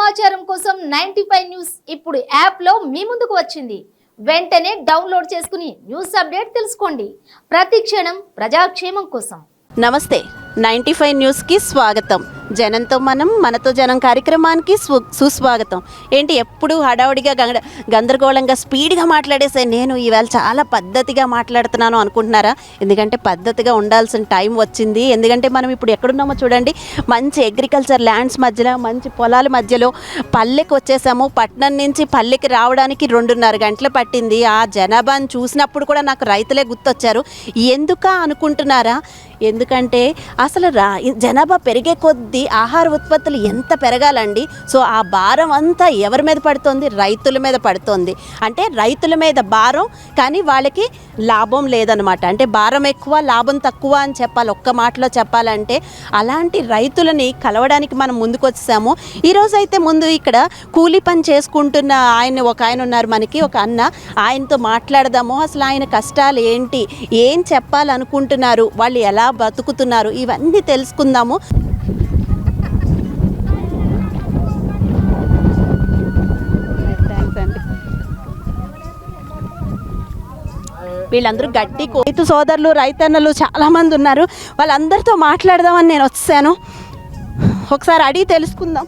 సమాచారం కోసం 95 న్యూస్ ఇప్పుడు యాప్ లో మీ ముందుకు వచ్చింది. వెంటనే డౌన్లోడ్ చేసుకుని న్యూస్ అప్డేట్ తెలుసుకోండి. ప్రతి క్షణం ప్రజాక్షేమం కోసం. నమస్తే, 95 న్యూస్కి స్వాగతం. జనంతో మనం మనతో జనం కార్యక్రమానికి సుస్వాగతం. ఏంటి ఎప్పుడు హడావుడిగా గందరగోళంగా స్పీడ్గా మాట్లాడేసే నేను ఈవేళ చాలా పద్ధతిగా మాట్లాడుతున్నాను అనుకుంటున్నారా? ఎందుకంటే పద్ధతిగా ఉండాల్సిన టైం వచ్చింది. ఎందుకంటే మనం ఇప్పుడు ఎక్కడున్నామో చూడండి, మంచి అగ్రికల్చర్ ల్యాండ్స్ మధ్యలో, మంచి పొలాల మధ్యలో పల్లెకి వచ్చేసాము. పట్నం నుంచి పల్లెకి రావడానికి 2:30 గంటలు పట్టింది. ఆ జనాభాను చూసినప్పుడు కూడా నాకు రైతులే గుర్తొచ్చారు. ఎందుకా అనుకుంటున్నారా? ఎందుకంటే అసలు జనాభా పెరిగే కొద్దీ ఆహార ఉత్పత్తులు ఎంత పెరగాలండి. సో ఆ భారం అంతా ఎవరి మీద పడుతుంది? రైతుల మీద పడుతుంది. అంటే రైతుల మీద భారం, కానీ వాళ్ళకి లాభం లేదనమాట. అంటే భారం ఎక్కువ, లాభం తక్కువ అని చెప్పాలి. ఒక్క మాటలో చెప్పాలంటే అలాంటి రైతులని కలవడానికి మనం ముందుకు వచ్చేసాము. ఈరోజు అయితే ముందు ఇక్కడ కూలీ పని చేసుకుంటున్న ఒక ఆయన ఉన్నారు మనకి, ఒక అన్న. ఆయనతో మాట్లాడదాము. అసలు ఆయన కష్టాలు ఏంటి, ఏం చెప్పాలనుకుంటున్నారు, వాళ్ళు ఎలా బతుకుతున్నారు, ఇవన్నీ తెలుసుకుందాము. వీళ్ళందరూ గట్టి రైతు సోదరులు, రైతన్నలు చాలామంది ఉన్నారు. వాళ్ళందరితో మాట్లాడదామని నేను వచ్చాను. ఒకసారి అడిగి తెలుసుకుందాం.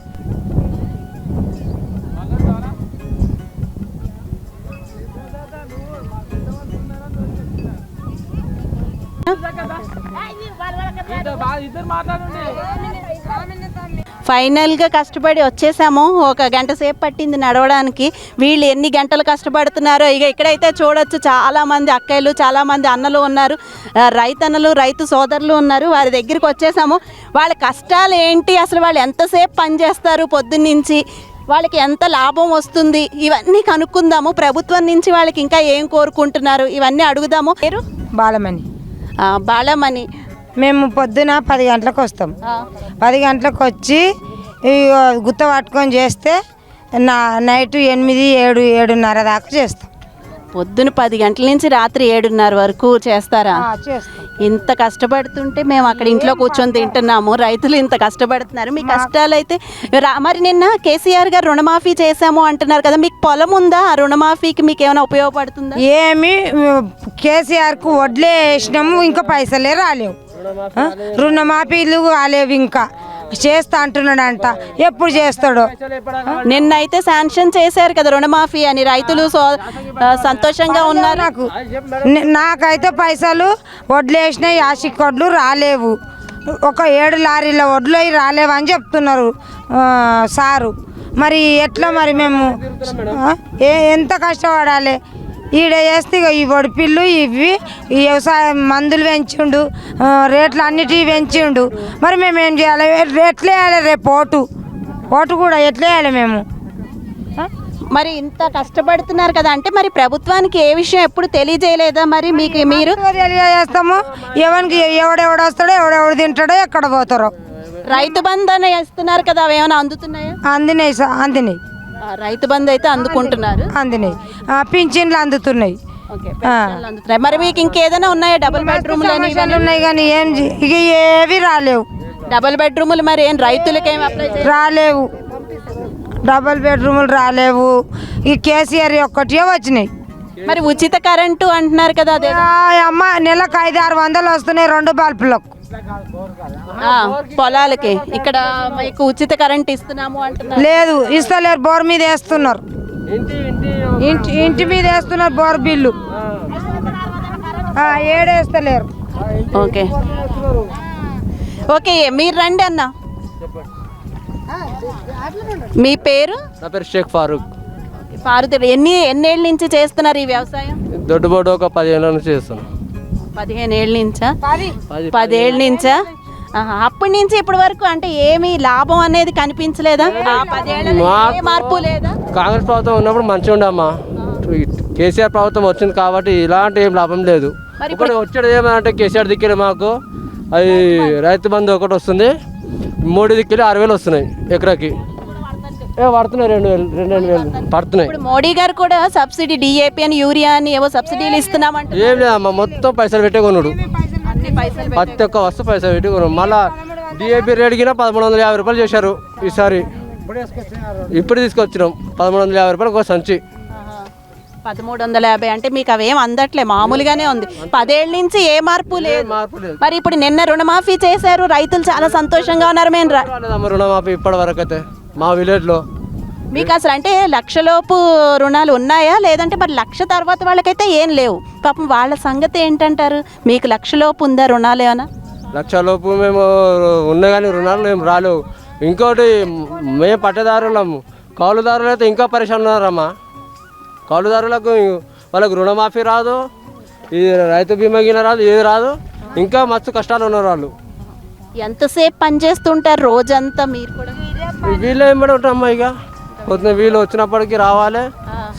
ఫైనల్గా కష్టపడి వచ్చేసాము. 1 గంట సేపు పట్టింది నడవడానికి. వీళ్ళు ఎన్ని గంటలు కష్టపడుతున్నారో ఇక్కడైతే చూడొచ్చు. చాలామంది అక్కయ్యలు, చాలామంది అన్నలు ఉన్నారు, రైతన్నలు, రైతు సోదరులు ఉన్నారు. వారి దగ్గరికి వచ్చేసాము. వాళ్ళ కష్టాలు ఏంటి, అసలు వాళ్ళు ఎంతసేపు పని చేస్తారు పొద్దున్నుంచి, వాళ్ళకి ఎంత లాభం వస్తుంది, ఇవన్నీ కనుక్కుందాము. ప్రభుత్వం నుంచి వాళ్ళకి ఇంకా ఏం కోరుకుంటున్నారు, ఇవన్నీ అడుగుదాము. పేరు బాలమణి. మేము పొద్దున 10 గంటలకు వస్తాం. 10 గంటలకు వచ్చి గుత్త పట్టుకొని చేస్తే నైట్ 8, 7, 7:30 దాకా చేస్తాం. పొద్దున 10 గంటల నుంచి రాత్రి 7:30 వరకు చేస్తారా? ఇంత కష్టపడుతుంటే మేము అక్కడ ఇంట్లో కూర్చొని తింటున్నాము. రైతులు ఇంత కష్టపడుతున్నారు. మీ కష్టాలు అయితే మరి నిన్న కేసీఆర్ గారు రుణమాఫీ చేశాము అంటున్నారు కదా, మీకు పొలం ఉందా? ఆ రుణమాఫీకి మీకు ఏమైనా ఉపయోగపడుతుందా? ఏమి కేసీఆర్కు వడ్లే వేసినాము, ఇంకా పైసలే రాలేవు. రుణమాఫీలు రాలేవు, ఇంకా చేస్తా అంటున్నాడంట. ఎప్పుడు చేస్తాడో? నిన్నైతే శాంక్షన్ చేశారు కదా రుణమాఫీ అని. రైతులు సంతోషంగా ఉన్నారు. నాకైతే పైసలు వడ్లు వేసినాయి, యాసిక్ వడ్లు రాలేవు. ఒక 7 లారీల వడ్లు అవి రాలేవు అని చెప్తున్నారు సారు. మరి ఎట్లా మరి మేము ఎంత కష్టపడాలి? ఈడ చేస్తే ఈ వడిపిల్లు ఇవి ఈ వ్యవసాయం మందులు పెంచిండు, రేట్లు అన్నిటివి పెంచిండు. మరి మేము ఏం చేయాలి? ఎట్లా వేయాలి? రేపు ఓటు కూడా ఎట్లా వేయాలి మేము? మరి ఇంత కష్టపడుతున్నారు కదా, అంటే మరి ప్రభుత్వానికి ఏ విషయం ఎప్పుడు తెలియజేయలేదా? మరి మీరు తెలియజేస్తాము. ఎవడెవడు వస్తాడో, ఎవడెవడు తింటాడో, ఎక్కడ పోతారో. రైతు బంధు అని ఇస్తున్నారు కదా, అవి ఏమైనా అందుతున్నాయా? అందినాయి. రైతు బంధు అయితే అందుకుంటున్నారు. అందినాయి. పింఛన్లు అందుతున్నాయి. మరి మీకు ఇంకేదైనా ఉన్నాయా? డబుల్ బెడ్రూమ్లు ఉన్నాయి కానీ ఏవి రాలేవు. డబుల్ బెడ్రూములు మరి ఏం రైతులకి ఏమి అప్లై రాలేవు? డబుల్ బెడ్రూములు రాలేవు. ఈ కేసీఆర్ ఒక్కటే వచ్చినాయి. మరి ఉచిత కరెంటు అంటున్నారు కదా, అదే అమ్మ నెలకు 500-600 వస్తున్నాయి 2 బల్బులకు. పొలాలకి ఇక్కడ మీకు ఉచిత కరెంట్ ఇస్తున్నాము అంటున్నారు. లేదు, ఇస్తలేరు. బోర్ మీద వేస్తున్నారు, ఇంటి మీద వేస్తున్నారు బోర్ బిల్లు. ఏడేస్తలేరు. ఓకే, మీరు రండి అన్న. మీ పేరు? నా పేరు షేక్ ఫారూక్. ఎన్నేళ్ళ నుంచి చేస్తున్నారు ఈ వ్యవసాయం? దొడ్డుబోటు ఒక 10 ఏళ్ళ నుంచి చేస్తున్నాం. 15 ఏళ్ళ నుంచా? 10 ఏళ్ళ నుంచా? అప్పటి నుంచి ఇప్పటి వరకు అంటే ఏమి లాభం అనేది కనిపించలేదా? 10 ఏళ్ళ మార్పు లేదా? కాంగ్రెస్ ప్రభుత్వం ఉన్నప్పుడు మంచిగా ఉండమ్మా. కేసీఆర్ ప్రభుత్వం వచ్చింది కాబట్టి ఇలాంటి ఏం లాభం లేదు. ఇప్పుడు వచ్చేది ఏమంటే కేసీఆర్ దిక్కిలే మాకు అది రైతు బంధు ఒకటి వస్తుంది, 3 దిక్కిలే 6,000 వస్తున్నాయి ఎకరాకి. పడుతున్నాయి 2,000 పడుతున్నాయి. మోడీ గారు కూడా సబ్సిడీ డిఏపి అని, యూరియా అని ఏవో సబ్సిడీలు ఇస్తున్నామంటే ఏం లేదమ్మా, మొత్తం పైసలు పెట్టే కొన్నాడు. ప్రతి ఒక్క వస్తువు పైసలు పెట్టి కొన్నాడు. మళ్ళీ డిఏపి రేట్ కింద 1,350 రూపాయలు చేశారు ఈసారి. ఇప్పుడు తీసుకొచ్చినాం 1350 రూపాయలు ఒక సంచి. 1350 అంటే మీకు అవేం అందట్లే, మామూలుగానే ఉంది. 10 ఏళ్ళ నుంచి ఏ మార్పు లేదు. మరి ఇప్పుడు నిన్న రుణమాఫీ చేశారు, రైతులు చాలా సంతోషంగా ఉన్నారు. మేము రాలేదమ్మా రుణమాఫీ ఇప్పటి వరకు అయితే మా విలేజ్లో. మీకు అసలు అంటే లక్షలోపు రుణాలు ఉన్నాయా, లేదంటే మరి లక్ష తర్వాత వాళ్ళకైతే ఏం లేవు? పాపం వాళ్ళ సంగతి ఏంటంటారు? మీకు లక్షలోపు ఉందా రుణాలు ఏమైనా? లక్షలోపు మేము ఉన్నాయి కానీ రుణాలు ఏం రాలేవు. ఇంకోటి మేము పట్టేదారులము, కౌలుదారులు అయితే ఇంకా పరిశ్రమ ఉన్నారమ్మా. కౌలుదారులకు వాళ్ళకు రుణమాఫీ రాదు, ఈ రైతు బీమా గిన రాదు, ఏది రాదు. ఇంకా మస్తు కష్టాలు ఉన్నారు వాళ్ళు. ఎంతసేపు పని చేస్తుంటారు రోజంతా మీరు కూడా? వీళ్ళు ఏం పడి ఉంటారమ్మా, ఇక పొద్దున వీళ్ళు వచ్చినప్పటికీ రావాలి,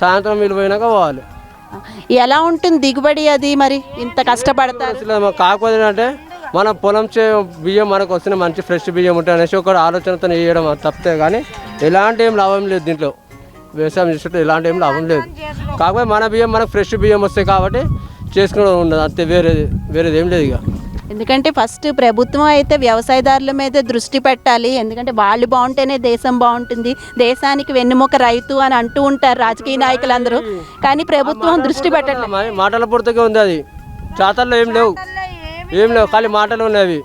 సాయంత్రం వీళ్ళు పోయినాక పోవాలి. ఎలా ఉంటుంది దిగుబడి అది? మరి ఇంత కష్టపడతారు. అసలు కాకపోతే అంటే మన పొలం బియ్యం మనకు వస్తున్న మంచి ఫ్రెష్ బియ్యం ఉంటాయి అనేసి ఒక ఆలోచనతో వేయడం తప్పితే కానీ ఎలాంటి ఏం లాభం లేదు దీంట్లో. వ్యవసాయం చేసేటట్టు ఎలాంటి ఏం లాభం లేదు. కాకపోతే మన బియ్యం మనకు ఫ్రెష్ బియ్యం వస్తాయి కాబట్టి చేసుకునే ఉండదు, అంతే. వేరేది ఏం లేదు ఇక. ఎందుకంటే ఫస్ట్ ప్రభుత్వం అయితే వ్యవసాయదారుల మీద దృష్టి పెట్టాలి. ఎందుకంటే వాళ్ళు బాగుంటేనే దేశం బాగుంటుంది. దేశానికి వెన్నెముక రైతు అని అంటూ ఉంటారు రాజకీయ నాయకులందరూ, కానీ ప్రభుత్వం దృష్టి పెట్టట్లేదు. మాటల పూర్తిగా ఉంది, అది చాతల్లో ఏం లేవు, ఖాళీ మాటలు ఉన్నాయి.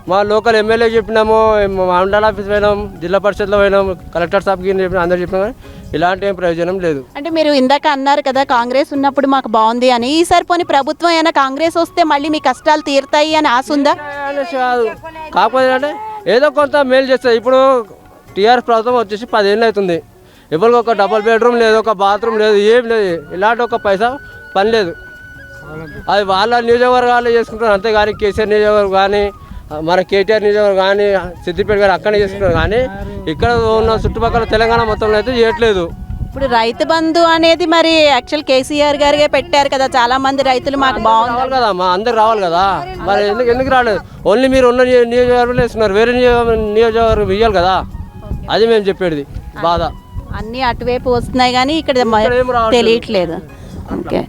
మా లోకల్ ఎమ్మెల్యే చెప్పినాము, మండల ఆఫీస్ పోయినాం, జిల్లా పరిషత్లో పోయినాం, కలెక్టర్ సాబ్కి చెప్పినా, అందరు చెప్పినా కానీ ఇలాంటి ఏం ప్రయోజనం లేదు. అంటే మీరు ఇందాక అన్నారు కదా కాంగ్రెస్ ఉన్నప్పుడు మాకు బాగుంది అని. ఈసారి పోనీ ప్రభుత్వం అయినా కాంగ్రెస్ వస్తే మళ్ళీ మీ కష్టాలు తీరుతాయి అని ఆశ ఉందా? కాకపోతే అంటే ఏదో కొంత మేలు చేస్తుంది. ఇప్పుడు టీఆర్ఎస్ ప్రభుత్వం వచ్చేసి 10 ఏళ్ళు అవుతుంది. ఎవరికి ఒక డబుల్ బెడ్రూమ్ లేదు, ఒక బాత్రూమ్ లేదు, ఏం లేదు. ఇలాంటి ఒక పైసా పని లేదు. అది వాళ్ళ నియోజకవర్గాలు చేసుకుంటారు అంతేగాని కేసీఆర్ నియోజకవర్గం కానీ మన కేటీఆర్ నియోజకవర్గం కానీ సిద్దిపేట కానీ అక్కడనే చేసుకుంటారు. కానీ ఇక్కడ ఉన్న చుట్టుపక్కల తెలంగాణ మొత్తంలో అయితే చేయట్లేదు. ఇప్పుడు రైతు బంధు అనేది మరి యాక్చువల్ కేసీఆర్ గారిగా పెట్టారు కదా, చాలా మంది రైతులు మాకు బాగుంది రావాలి కదా మా అందరు రావాలి కదా, మరి ఎందుకు రాలేదు? ఓన్లీ మీరు ఉన్న నియోజకవర్గంలో వేస్తున్నారు, వేరే నియోజకవర్గం ఇవ్వాలి కదా, అది మేము చెప్పేది బాధ. అన్నీ అటువైపు వస్తున్నాయి కానీ ఇక్కడ తెలియట్లేదు. ఓకే,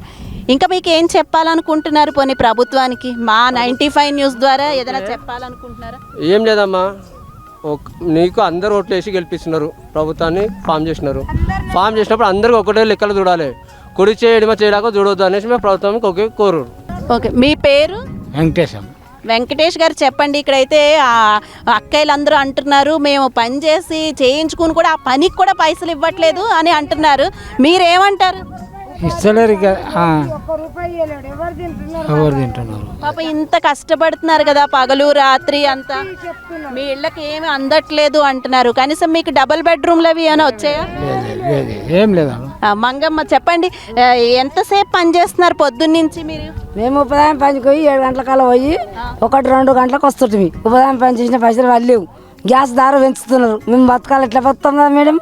ఇంకా మీకు ఏం చెప్పాలనుకుంటున్నారు పోనీ ప్రభుత్వానికి? మా 95 న్యూస్ ద్వారా ఏదైనా చెప్పాలనుకుంటున్నారా? ఏం లేదమ్మా, నీకు అందరు ఓట్లు వేసి గెలిపిస్తున్నారు, ప్రభుత్వాన్ని ఫామ్ చేసినప్పుడు అందరికి ఒకటే లెక్కలు చూడాలి. కుడి చేయడమో చేయడాకో చూడవద్దు అనేసి మేము ప్రభుత్వానికి ఒకే కోరు. ఓకే, మీ పేరు? వెంకటేష్ గారు చెప్పండి. ఇక్కడైతే అక్కయ్యలందరూ అంటున్నారు మేము పని చేసి చేయించుకుని కూడా ఆ పనికి కూడా పైసలు ఇవ్వట్లేదు అని అంటున్నారు. మీరేమంటారు? ఇస్తలేరు ఇక, ఎవరు తింటున్నారు? పాప ఇంత కష్టపడుతున్నారు కదా పగలు రాత్రి అంతా, మీ ఇళ్ళకి ఏమి అందట్లేదు అంటున్నారు. కనీసం మీకు డబుల్ బెడ్రూమ్లు అవి ఏమైనా వచ్చాయా? ఏం లేదా? మంగమ్మ చెప్పండి, ఎంతసేపు పని చేస్తున్నారు పొద్దున్నుంచి మీరు? మేము ఉపాధ్యాయం పనికి పోయి 7 గంటల కల్లా పోయి 1-2 గంటలకు వస్తుంటివి. ఉపాధ్యాయం పని చేసిన పైసలు వాళ్ళు లేవు, గ్యాస్ ధర పెంచుతున్నారు. మేము బతకాలి ఎట్లా బతుకుతాం కదా మేడం?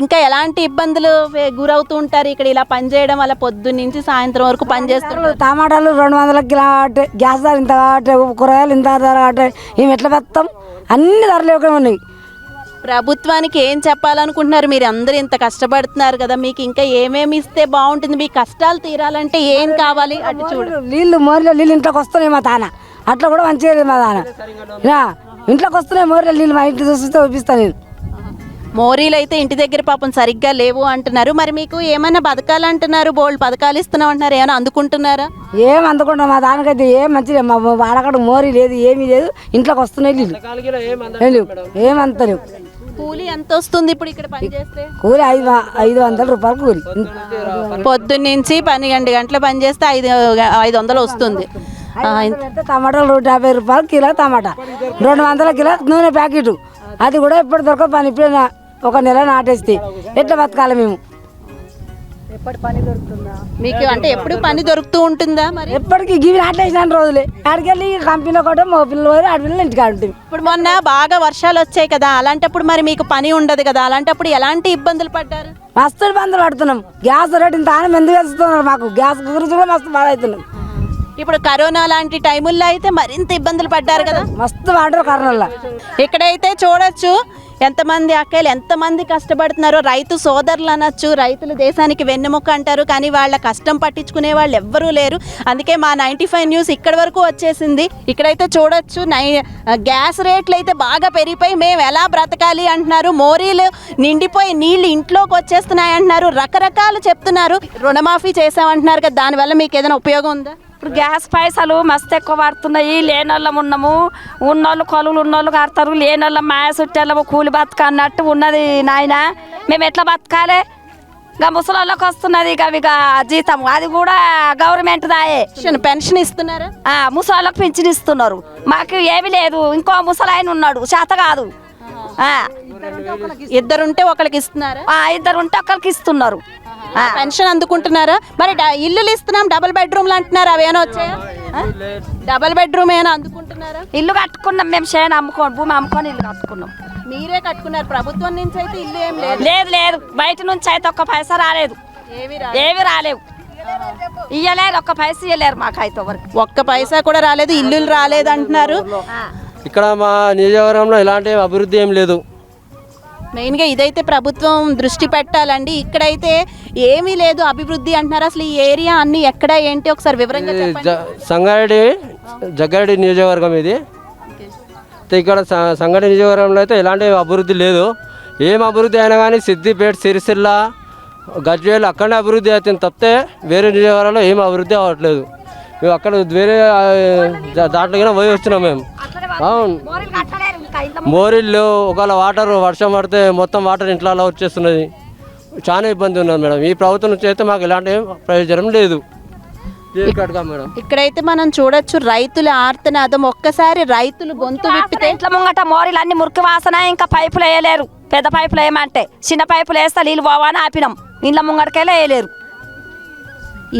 ఇంకా ఎలాంటి ఇబ్బందులు గురవుతూ ఉంటారు ఇక్కడ ఇలా పని చేయడం వల్ల? పొద్దున్నుంచి సాయంత్రం వరకు పని చేస్తున్నారు. టమాటాలు 200 కిలో కాబట్టి, గ్యాస్ ధర ఇంత కాబట్టి, కూరగాయలు ఇంత ధర కాబట్టి మేము ఎట్లా బతుకుతాం? అన్ని ధరలు ఎక్కువ ఉన్నాయి. ప్రభుత్వానికి ఏం చెప్పాలనుకుంటున్నారు? మీరు అందరూ ఇంత కష్టపడుతున్నారు కదా, మీకు ఇంకా ఏమేమి ఇస్తే బాగుంటుంది? మీ కష్టాలు తీరాలంటే ఏం కావాలి? అటు చూడు, నీళ్ళు మోరిలో నీళ్ళు ఇంట్లోకి వస్తున్నాయి మా తాన, అట్లా కూడా మంచిగా లేదు మా తాన. ఇంట్లోకి వస్తున్నాయి మోరిలో నీళ్ళు, మా ఇంటి చూస్తే చూపిస్తాను నేను. మోరీలు అయితే ఇంటి దగ్గర పాపం సరిగ్గా లేవు అంటున్నారు. మరి మీకు ఏమైనా పథకాలు అంటున్నారు, బోల్డ్ పథకాలు ఇస్తున్నాం అంటున్నారు, ఏమైనా అందుకుంటున్నారా? ఏం అందుకుంటాం, మా దానికైతే ఏం మంచిగా, మా వాడకాడ మోరీ లేదు, ఏమీ లేదు, ఇంట్లోకి వస్తున్నాయి నీళ్ళు, ఏమంతలేవు. కూలీ ఎంత వస్తుంది ఇప్పుడు ఇక్కడ పని చేస్తే? కూలి 500 రూపాయలు కూలి. పొద్దున్నుంచి 12 గంటలు పని చేస్తే 500 వస్తుంది. టమాటాలు 150 రూపాయలు కిలో టమాటా, 200 కిలో నూనె ప్యాకెట్, అది కూడా ఎప్పుడు దొరకదు. పని ఇప్పుడు 1 నెల నాటేస్తే ఎట్లా బతకాలి మేము? మీకు అంటే ఎప్పుడు పని దొరుకుతూ ఉంటుందా? మరి ఎప్పటికీ గివి నాటేసిన రోజులే ఆడికెళ్ళి కంపెనీలో కూడా మా పిల్లలు పోయి ఆడపిల్లలు ఇంటికి ఆడుతుంది. ఇప్పుడు మొన్న బాగా వర్షాలు వచ్చాయి కదా, అలాంటప్పుడు మరి మీకు పని ఉండదు కదా, అలాంటప్పుడు ఎలాంటి ఇబ్బందులు పడ్డారు? మస్తు ఇబ్బందులు పడుతున్నాం. గ్యాస్ రేటు ఇంత ఆనం ఎందుకు వేస్తున్నారు? మాకు గ్యాస్ గురించి కూడా మస్తు బాధ అవుతున్నాం. ఇప్పుడు కరోనా లాంటి టైముల్లో అయితే మరింత ఇబ్బందులు పడ్డారు కదా, మస్తు వాడరు కరోనాలో. ఇక్కడైతే చూడొచ్చు ఎంతమంది అక్కలు ఎంతమంది కష్టపడుతున్నారో. రైతు సోదరులు అనొచ్చు, రైతులు దేశానికి వెన్నెముక అంటారు, కానీ వాళ్ళ కష్టం పట్టించుకునే వాళ్ళు ఎవ్వరూ లేరు. అందుకే మా 95 న్యూస్ ఇక్కడి వరకు వచ్చేసింది. ఇక్కడైతే చూడొచ్చు గ్యాస్ రేట్లు అయితే బాగా పెరిగిపోయి మేము ఎలా బ్రతకాలి అంటున్నారు. మోరీలు నిండిపోయి నీళ్ళు ఇంట్లోకి వచ్చేస్తున్నాయి అంటున్నారు. రకరకాలు చెప్తున్నారు. రుణమాఫీ చేసామంటున్నారు కదా, దానివల్ల మీకు ఏదైనా ఉపయోగం ఉందా? ఇప్పుడు గ్యాస్ పైసలు మస్తు ఎక్కువ పడుతున్నాయి. లేనోళ్ళం ఉన్నాము, ఉన్నోళ్ళు కొలువులు ఉన్నోళ్ళు కడతారు, లేనోళ్ళం మాయ చుట్టాళ్ళము కూలి బతుక అన్నట్టు ఉన్నది నాయన. మేము ఎట్లా బతకాలి? ఇక ముసలోళ్ళకి వస్తున్నది ఇక జీతం, అది కూడా గవర్నమెంట్ దాయే. పెన్షన్ ఇస్తున్నారా? ముసలోళ్ళకి పింఛన్ ఇస్తున్నారు, మాకు ఏమీ లేదు. ఇంకో ముసలాయన ఉన్నాడు, చేత కాదు. ఇద్దరుంటే ఒకరికి ఇస్తున్నారా? ఇద్దరు ఉంటే ఒకరికి ఇస్తున్నారు. పెన్షన్ అందుకుంటున్నారా? మరి ఇల్లులు ఇస్తున్నాం, డబుల్ బెడ్రూమ్లు అంటున్నారు, అవేనా వచ్చాయా? డబుల్ బెడ్రూమ్ ఏమైనా అందుకుంటున్నారా? ఇల్లు కట్టుకున్నాం మేము, చేను అమ్ముకోని భూమి అమ్ముకొని ఇల్లు కట్టుకున్నాం. మీరే కట్టుకున్నారు? ప్రభుత్వం నుంచి అయితే ఇల్లు ఏం లేదు? లేదు బయట నుంచి అయితే ఒక్క పైసా రాలేదు, ఏవి రాలేవు, ఇయ్యలేరు, ఒక్క పైసా ఇయ్యలేరు మాకైతే వరకు. ఒక్క పైసా కూడా రాలేదు, ఇల్లులు రాలేదు అంటున్నారు. ఇక్కడ మా నియోజకవర్గంలో ఎలాంటి అభివృద్ధి ఏం లేదు. మెయిన్గా ఇదైతే ప్రభుత్వం దృష్టి పెట్టాలండి. ఇక్కడైతే ఏమీ లేదు అభివృద్ధి అంటున్నారు. అసలు ఈ ఏరియా అన్ని ఎక్కడ ఏంటి ఒకసారి వివరంగా చెప్పండి. సంగారెడ్డి జగ్గారెడ్డి నియోజకవర్గం ఇది. ఇక్కడ సంగారెడ్డి నియోజకవర్గంలో అయితే ఎలాంటి అభివృద్ధి లేదు. ఏం అభివృద్ధి అయినా కానీ సిద్దిపేట, సిరిసిల్ల, గజ్వేల్ అక్కడనే అభివృద్ధి అవుతుంది తప్పితే వేరే నియోజకవర్గంలో ఏం అభివృద్ధి అవ్వట్లేదు. మేము అక్కడ వేరే దాంట్లో పోయి వచ్చినాం మేము. అవును, మోరీళ్ళు ఒకవేళ వర్షం పడితే మొత్తం వాటర్ ఇంట్లో వచ్చేస్తున్నది. చాలా ఇబ్బంది ఉన్నది మేడం. ఈ ప్రభుత్వం నుంచి అయితే మాకు ఎలాంటి ప్రయోజనం లేదు మేడం. ఇక్కడైతే మనం చూడొచ్చు రైతుల ఆర్తనాదం. ఒక్కసారి రైతులు గొంతు విప్పితే ఇంట్లో ముంగట మోరీలు అన్ని మురికి వాసన, ఇంకా పైపులు వేయలేరు. పెద్ద పైపులు వేయమంటే చిన్న పైపులు వేస్తే నీళ్ళు పోవాలని ఆపినాం, ఇంట్లో ముంగటకెళ్ళి వేయలేరు.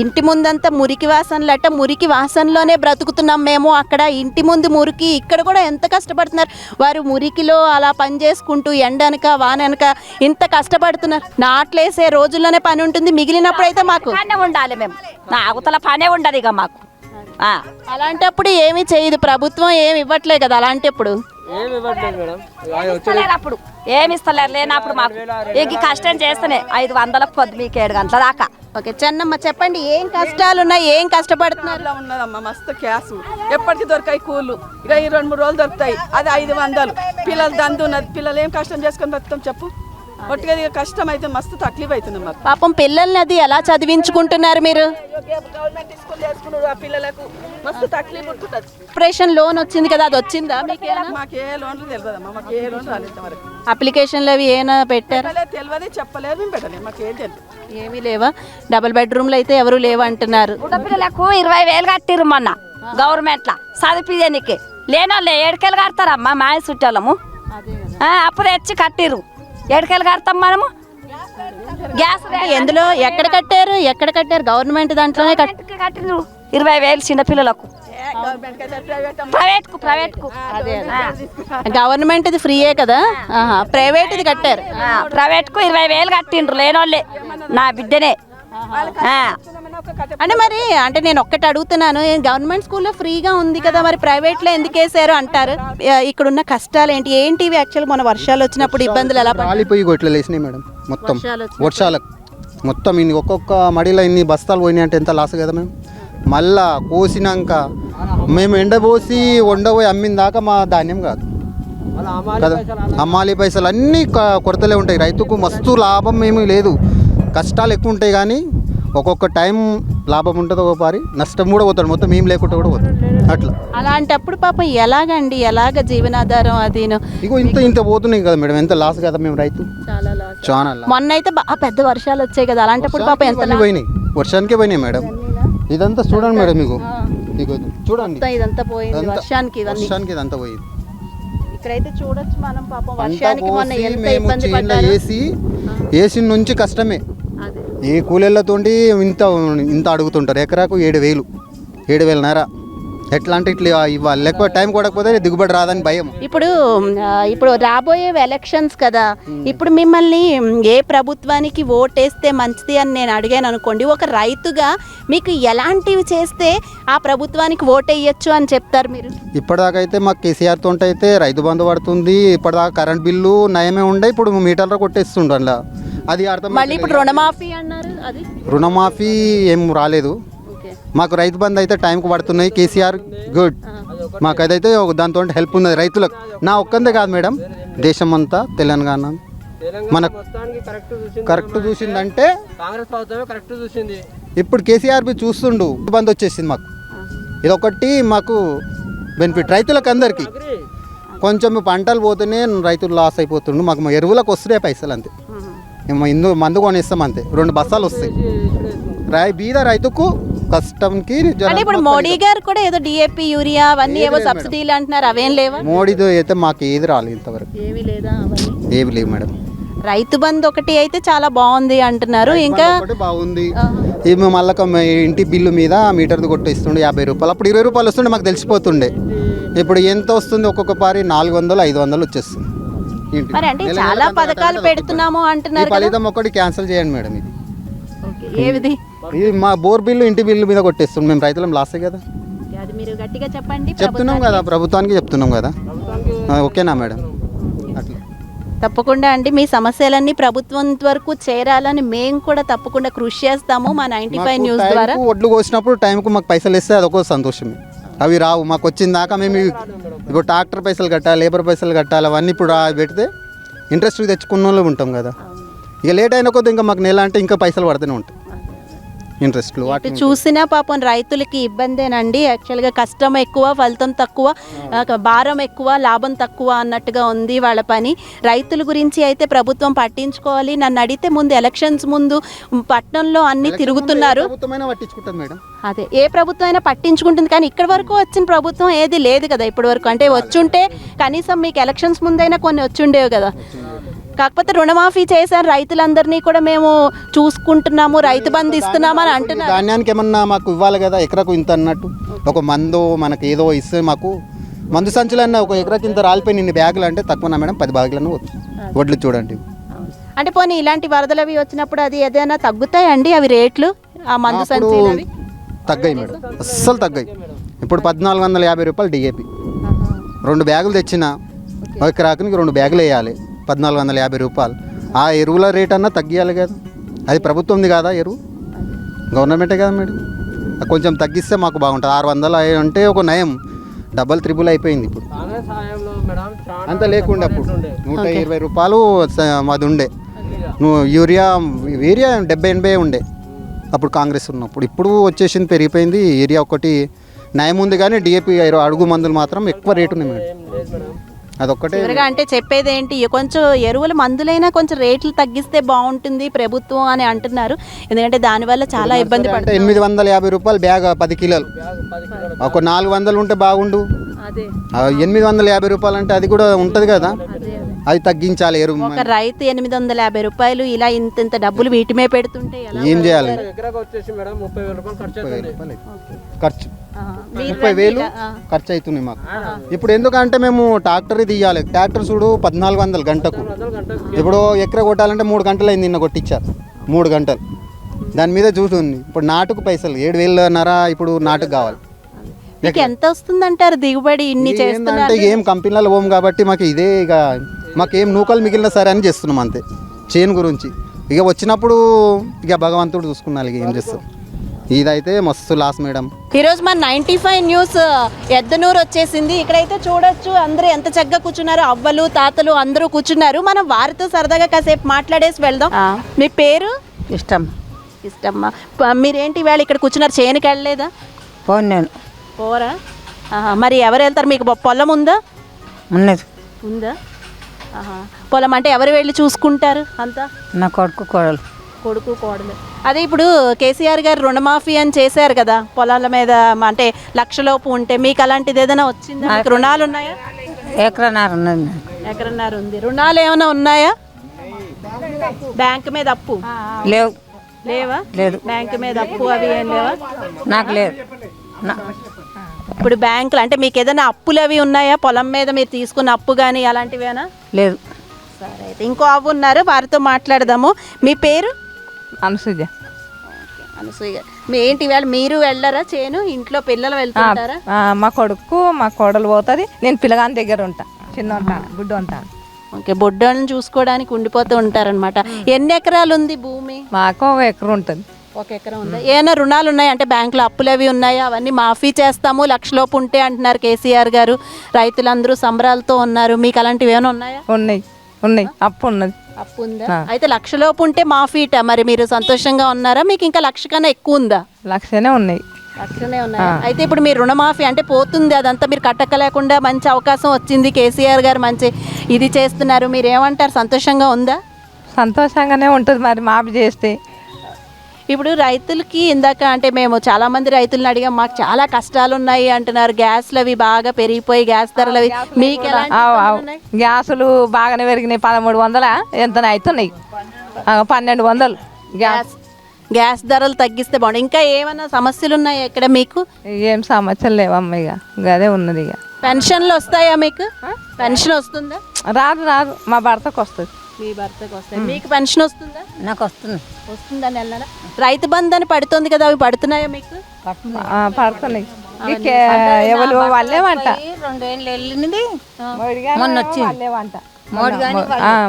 ఇంటి ముందంతా మురికి వాసనలట, మురికి వాసనలోనే బ్రతుకుతున్నాం మేము. అక్కడ ఇంటి ముందు మురికి, ఇక్కడ కూడా ఎంత కష్టపడుతున్నారు వారు. మురికిలో అలా పని చేసుకుంటూ ఎండనక వాననక ఇంత కష్టపడుతున్నారు. నాట్లేసే రోజుల్లోనే పని ఉంటుంది, మిగిలినప్పుడు అయితే మాకు పనే ఉండాలి. మేము నా అవతల పనే ఉండదు ఇక మాకు. అలాంటప్పుడు ఏమీ చేయదు ప్రభుత్వం, ఏమి ఇవ్వట్లే కదా. అలాంటప్పుడు అప్పుడు ఏమి ఇస్తలేరు, లేనప్పుడు మాకు ఇంక కష్టం చేస్తేనే 500లకు పొద్దు మీకు 7 గంటల దాకా. ఓకే చెన్నమ్మ చెప్పండి, ఏం కష్టాలు ఉన్నాయి, ఏం కష్టపడుతున్నారు? ఉన్నదమ్మా మస్తు క్యాసు, ఎప్పటికీ దొరికాయి కూలు. ఇక ఈ 2-3 రోజులు దొరుకుతాయి, అది 500. పిల్లలు దందు ఉన్నది, పిల్లలు ఏం కష్టం చేసుకొని బతుకుతాం చెప్పు. ఒట్టిగా కష్టం అయితే మస్తు తక్లీఫ్ అవుతుంది మాకు. పాపం పిల్లల్ని అది ఎలా చదివించుకుంటున్నారు మీరు? గవర్నమెంట్ స్కూల్ చేసుకున్నారు, ఆ పిల్లలకు మస్తు తక్లీఫ్ ఉంటుంది. ఆపరేషన్ లోన్ వచ్చింది కదా, అది వచ్చిందా మీకు? మాకు ఏ లోన్లు తెలియదమ్మా, మాకు ఏ లోన్ రాలేదు వరకు. అప్లికేషన్లు అవి ఏమైనా పెట్టారు? తెలియదు, చెప్పలేదు, మేము పెట్టలేదు, మాకు ఏం తెలియదు. ఏమీ లేవా? డబుల్ బెడ్రూమ్లు అయితే ఎవరు లేవంటున్నారు. పిల్లలకు 20,000 కట్టిరు మొన్న గవర్నమెంట్ లా చదివించడానికి. లేనోళ్ళు 7 కడతారమ్మా, మాయ చుట్టాలము అప్పుడు తెచ్చి కట్టిరు. 7 కడతాం మనము. గ్యాస్ ఎందులో ఎక్కడ కట్టారు? గవర్నమెంట్ దాంట్లోనే కట్టిరు 20,000 చిన్న పిల్లలకు. ప్రైవేట్ కు గవర్నమెంట్ ఇది ఫ్రీయే కదా, ప్రైవేట్ ఇది కట్టారు. ప్రైవేట్ కు 20,000 కట్టిండ్రు లేనోళ్ళే, నా బిడ్డనే. అంటే మరి అంటే నేను ఒక్కటి అడుగుతున్నాను, గవర్నమెంట్ స్కూల్లో ఫ్రీగా ఉంది కదా, మరి ప్రైవేట్లో ఎందుకు వేసారు అంటారు. ఇక్కడున్న కష్టాలు ఏంటివి? యాక్చువల్ మన వర్షాలు వచ్చినప్పుడు ఇబ్బందులు ఎలా కాలిపోయి గొట్లు వేసినాయి మేడం. మొత్తం వర్షాలకు మొత్తం ఇన్ని ఒక్కొక్క మడిలో ఇన్ని బస్తాలు పోయినాయి అంటే ఎంత లాస్ కదా మేము. మళ్ళా కోసినాక మేము ఎండబోసి వండబోయి అమ్మిన దాకా మా ధాన్యం కాదు కదా. అమ్మాలి పైసలు అన్నీ కొరతలే ఉంటాయి. రైతుకు మస్తు లాభం ఏమీ లేదు, కష్టాలు ఎక్కువ ఉంటాయి. కానీ ఒక్కొక్క టైం లాభం ఉంటుంది, ఒక్కొక్కసారి నష్టం కూడా పోతాడు, మొత్తం ఏం లేకుండా కూడా పోతాడు. అట్లా అలాంటప్పుడు పాపం ఎలాగ జీవనాధారం అది ఇగో ఇంత పోతున్నాయి కదా మేడం, ఎంత లాస్ కదా మేము రైతు. చాలా మొన్న అయితే బాగా పెద్ద వర్షాలు వచ్చాయి కదా, అలాంటప్పుడు పాపం ఎంత పోయినాయి, వర్షానికే పోయినాయి మేడం. ఇదంతా చూడండి మేడం, మీకు చూడండి, ఇదంతా పోయింది వర్షానికి ఇదంతా పోయింది. ఇక్కడైతే చూడొచ్చు మనం, పాపం వర్షానికి మొన్న ఎంత ఇబ్బంది పడ్డారు. ఏసీ నుంచి కష్టమే. ఏ కూలీలతోటి ఇంత అడుగుతుంటారు. ఎకరాకు 7,000, 7,500 ఎట్లా అంటే ఇట్లా ఇవ్వాలి, లేకపోతే టైం కొడకపోతే దిగుబడి రాదని భయం. ఇప్పుడు రాబోయే ఎలక్షన్స్ కదా, ఇప్పుడు మిమ్మల్ని ఏ ప్రభుత్వానికి ఓటేస్తే మంచిది అని నేను అడిగాను అనుకోండి, ఒక రైతుగా మీకు ఎలాంటివి చేస్తే ఆ ప్రభుత్వానికి ఓటేయచ్చు అని చెప్తారు మీరు? ఇప్పటిదాకా అయితే మాకు కేసీఆర్ తోటి అయితే రైతు బంధు పడుతుంది, ఇప్పటిదాకా కరెంట్ బిల్లు నయమే ఉండే, ఇప్పుడు మీటర్లో కొట్టేస్తుండ అది అర్థం. మళ్ళీ ఇప్పుడు రుణమాఫీ అన్నారు, అది రుణమాఫీ ఏం రాలేదు మాకు. రైతు బంధు అయితే టైంకి పడుతున్నాయి, కేసీఆర్ గుడ్. మాకు అదైతే దాంతో హెల్ప్ ఉన్నది రైతులకు. నా ఒక్కందే కాదు మేడం, దేశం అంతా తెలంగాణ మనకు కరెక్ట్ చూసిందంటే కాంగ్రెస్ ప్రభుత్వమే కరెక్ట్ చూసింది. ఇప్పుడు కేసీఆర్ బి చూస్తుండు, బంద్ వచ్చేసింది మాకు. ఇదొకటి మాకు బెనిఫిట్ రైతులకు అందరికీ. కొంచెం పంటలు పోతేనే రైతులు లాస్ అయిపోతుండు, మాకు ఎరువులకు వస్తున్నాయి పైసలు అంతే. మందు కొనిస్తాం అంతే, 2 బస్తాలు వస్తాయి. బీద రైతుకు కష్టంకి. అంటే ఇప్పుడు మోడీ గారు కూడా ఏదో డిఏపి యూరియా అవన్నీ ఏవో సబ్సిడీలు అంటున్నారు, అవేం లేవా? మోడీతో అయితే మాకు ఏది రాలేదు ఇంతవరకు, ఏమీ లేదా? ఏమి లేవు మేడం. రైతు బంధు ఒకటి అయితే చాలా బాగుంది అంటున్నారు, ఇంకా బాగుంది. ఏమి మళ్ళీ ఇంటి బిల్లు మీద మీటర్ది కొట్టేస్తుండే 50 రూపాయలు, అప్పుడు 20 రూపాయలు వస్తుండే, మాకు తెలిసిపోతుండే. ఇప్పుడు ఎంత వస్తుంది, ఒక్కొక్క పారి 400-500 వచ్చేస్తుంది. మరి అంటే చాలా పథకాలు పెడుతున్నాము అంటున్నారు, ఫలితం ఒకటి క్యాన్సిల్ చేయండి మేడం. ఇది ఏది? ఇది మా బోర్ బిల్లు ఇంటి బిల్లు మీద కొట్టేస్తుంది, మేము రైతులం లాసే కదా. అది మీరు గట్టిగా చెప్పండి. చెప్తున్నాం కదా, ప్రభుత్వానికి చెప్తున్నాం కదా. ఓకేనా మేడం? అట్లా తప్పకుండా అండి, మీ సమస్యలన్నీ ప్రభుత్వం వరకు చేరాలని మేము కూడా తప్పకుండా కృషి చేస్తాము మా 95 న్యూస్ ద్వారా. ఒడ్లు కోసినప్పుడు టైంకు మాకు పైసలు ఇస్తే అదొక సంతోషమే. అవి రావు, మాకు వచ్చిన దాకా మేము ఇప్పుడు ట్రాక్టర్ పైసలు కట్టాలి, లేబర్ పైసలు కట్టాలి, అవన్నీ ఇప్పుడు పెడితే ఇంట్రెస్ట్ తెచ్చుకున్న వాళ్ళు ఉంటాం కదా. ఇక లేట్ అయిన కొద్ది ఇంకా మాకు నెల అంటే ఇంకా పైసలు పడుతూనే ఉంటాయి ఇంట్రెస్ట్లు. వాటి చూసినా పాపం రైతులకి ఇబ్బందేనండి. యాక్చువల్గా కష్టం ఎక్కువ, ఫలితం తక్కువ, భారం ఎక్కువ, లాభం తక్కువ అన్నట్టుగా ఉంది వాళ్ళ పని. రైతుల గురించి అయితే ప్రభుత్వం పట్టించుకోవాలి. నన్ను అడిగితే ముందు ఎలక్షన్స్ ముందు పట్టణంలో అన్ని తిరుగుతున్నారు. అదే ఏ ప్రభుత్వం అయినా పట్టించుకుంటుంది, కానీ ఇక్కడ వరకు వచ్చిన ప్రభుత్వం ఏది లేదు కదా ఇప్పటి వరకు. అంటే వచ్చుంటే కనీసం మీకు ఎలక్షన్స్ ముందైనా కొన్ని వచ్చుండేవి కదా. కాకపోతే రుణమాఫీ చేశారు, రైతులందరినీ కూడా మేము చూసుకుంటున్నాము, రైతు బంధు ఇస్తున్నాము అని అంటున్నారు. ధాన్యానికి ఏమన్నా మాకు ఇవ్వాలి కదా, ఎకరకు ఇంత అన్నట్టు. ఒక మందు మనకి ఏదో ఇస్తే మాకు మందు సంచులన్నా ఒక ఎకరాకి ఇంత రాలిపోయిన ఇన్ని బ్యాగులు అంటే తక్కువనా మేడం? 10 బ్యాగులను వడ్లు చూడండి. అంటే పోనీ ఇలాంటి వరదలు అవి వచ్చినప్పుడు అది ఏదైనా తగ్గుతాయండి అవి రేట్లు, ఆ మందు సంచులు అవి? తగ్గాయి మేడం, అస్సలు తగ్గాయి. ఇప్పుడు 1450 రూపాయలు డిఏపి. 2 బ్యాగులు తెచ్చిన ఎకరాకి 2 బ్యాగులు వేయాలి, 1450 రూపాయలు. ఆ ఎరువుల రేట్ అన్నా తగ్గియాలి కదా, అది ప్రభుత్వంది కాదా ఎరువు, గవర్నమెంటే కదా మేడం. కొంచెం తగ్గిస్తే మాకు బాగుంటుంది. 600 అంటే ఒక నయం, 3 అయిపోయింది ఇప్పుడు. అంత లేకుండా అప్పుడు 120 రూపాయలు అది ఉండే. యూరియా 70-80 ఉండే అప్పుడు కాంగ్రెస్ ఉన్నప్పుడు. ఇప్పుడు వచ్చేసింది, పెరిగిపోయింది. ఏరియా ఒకటి నయం ఉంది, కానీ డిఏపి అడుగు మందులు మాత్రం ఎక్కువ రేటు ఉన్నాయి మేడం. అదొక్కటే. అంటే చెప్పేది ఏంటి, కొంచెం ఎరువుల మందులైనా కొంచెం రేట్లు తగ్గిస్తే బాగుంటుంది ప్రభుత్వం అని అంటున్నారు. ఎందుకంటే దానివల్ల చాలా ఇబ్బంది పడుతుంది. 850 రూపాయలు బ్యాగ్ 10 కిలోలు, ఒక 400 ఉంటే బాగుండు. 850 రూపాయలు అంటే అది కూడా ఉంటుంది కదా, అది తగ్గించాలి. ఎరువు ఒక రైతు 850 రూపాయలు ఇలా ఇంత డబ్బులు వీటిమే పెడుతుంటే ఏం చేయాలి? ఖర్చు 30,000 ఖర్చు అవుతుంది మాకు. ఇప్పుడు ఎందుకంటే మేము ట్రాక్టర్ తీయాలి, ట్రాక్టర్ చూడు 1400 గంటకు. ఇప్పుడు ఎకరా కొట్టాలంటే 3 గంటలు అయింది, నిన్న కొట్టించారు 3 గంటలు. దాని మీద చూస్తుంది. ఇప్పుడు నాటుకు పైసలు 7,500 ఇప్పుడు నాటుకు కావాలి. మీకు ఎంత వస్తుంది అంటారు దిగుబడి ఇన్ని చేస్తుంటే? ఏం కంపెనీలలో పోము కాబట్టి మాకు ఇదే, ఇక మాకేం నూకలు మిగిలిన సరే అని చేస్తున్నాం అంతే చేను గురించి. ఇక వచ్చినప్పుడు ఇక భగవంతుడు చూసుకున్నాను, ఇక ఏం చేస్తాం. ఇదైతే మస్తు లాస్ మేడం. ఈరోజు మన 95 న్యూస్ ఎద్దనూరు వచ్చేసింది. ఇక్కడైతే చూడొచ్చు అందరూ ఎంత చక్కగా కూర్చున్నారు, అవ్వలు తాతలు అందరూ కూర్చున్నారు. మనం వారితో సరదాగా కాసేపు మాట్లాడేసి వెళ్దాం. మీ పేరు? ఇష్టమ్మా. మీరేంటి వేళ ఇక్కడ కూర్చున్నారు, చేనుకి వెళ్ళలేదా? నేను పోరా? మరి ఎవరు వెళ్తారు? మీకు పొలం ఉందా? ఉందా? పొలం అంటే ఎవరు వెళ్ళి చూసుకుంటారు అంతా? నా కొడుకు కోడలు. అదే ఇప్పుడు కేసీఆర్ గారు రుణమాఫీ అని చేశారు కదా పొలాల మీద, అంటే 1,00,000 ఉంటే మీకు అలాంటిది ఏదైనా వచ్చిందా? మీకు రుణాలు ఉన్నాయా? ఎకరన్నర ఉంది. రుణాలు ఏమైనా ఉన్నాయా? బ్యాంక్ మీద అప్పు లేవా? లేదు. బ్యాంక్ మీద అప్పు అవి ఏం లేవా? నాకు లేదు. ఇప్పుడు బ్యాంకులు అంటే మీకు ఏదైనా అప్పులు అవి ఉన్నాయా? పొలం మీద మీరు తీసుకున్న అప్పు కానీ అలాంటివేనా? లేదు. సరే, అయితే ఇంకో అవ్వ ఉన్నారు, వారితో మాట్లాడదాము. మీ పేరు? అనసూయ. అనసూయ. మీ ఏంటి వేళ మీరు వెళ్ళరా చేను? ఇంట్లో పిల్లలు వెళ్తుంటారా? మా కొడుకు మా కోడలు పోతుంది, నేను పిల్లగాని దగ్గర ఉంటా, చిన్న ఉంటాను, గుడ్డు ఉంటాను. ఓకే, బొడ్డోళ్ళని చూసుకోవడానికి ఉండిపోతూ ఉంటారనమాట. ఎన్ని ఎకరాలు ఉంది భూమి? మాకు 1 ఎకరం ఉంటుంది. 1 ఎకరం ఉందా? ఏమైనా రుణాలు ఉన్నాయా? అంటే బ్యాంకులో అప్పులు అవి ఉన్నాయా? అవన్నీ మాఫీ చేస్తాము 1,00,000 లోపు ఉంటే అంటున్నారు కేసీఆర్ గారు. రైతులందరూ సంబరాలతో ఉన్నారు. మీకు అలాంటివి ఏమైనా ఉన్నాయా? ఉన్నాయి, అప్పు ఉన్నది. అప్పు ఉందా? అయితే 1,00,000 లోపు ఉంటే మాఫీట. మరి మీరు సంతోషంగా ఉన్నారా? మీకు ఇంకా 1,00,000 కన్నా ఎక్కువ ఉందా? 1,00,000 ఉన్నాయి. 1,00,000 ఉన్నాయి. అయితే ఇప్పుడు మీరు రుణమాఫీ అంటే పోతుంది అదంతా, మీరు కట్టకలేకుండా మంచి అవకాశం వచ్చింది, కేసీఆర్ గారు మంచి ఇది చేస్తున్నారు, మీరు ఏమంటారు? సంతోషంగా ఉందా? సంతోషంగానే ఉంటుంది మరి మాఫీ చేస్తే. ఇప్పుడు రైతులకి ఇందాక అంటే మేము చాలామంది రైతులను అడిగాం, మాకు చాలా కష్టాలు ఉన్నాయి అంటున్నారు. గ్యాస్లు అవి బాగా పెరిగిపోయి, గ్యాస్ ధరలు అవి మీకు ఎలా? గ్యాసులు బాగానే పెరిగినాయి. 1300 ఎంత అవుతున్నాయి, 1200 గ్యాస్ ధరలు తగ్గిస్తే బాగుంది. ఇంకా ఏమైనా సమస్యలు ఉన్నాయా ఇక్కడ మీకు? ఏం సమస్యలు లేవమ్మ, ఇక అదే ఉన్నది. ఇక పెన్షన్లు వస్తాయా మీకు? పెన్షన్ వస్తుందా? రాదు, మా భర్తకు వస్తుంది. మీ భర్తకు వస్తాయి. మీకు పెన్షన్ వస్తుందా? నాకు వస్తుంది. వస్తుందా? నెల రైతు బంధు అని పడుతుంది కదా, అవి పడుతున్నాయా మీకు? పడుతున్నాయి. ఎవరు వాళ్ళేమంట, 2 ఏళ్ళు వెళ్ళినది మొన్న వచ్చింది వాళ్ళేమంట,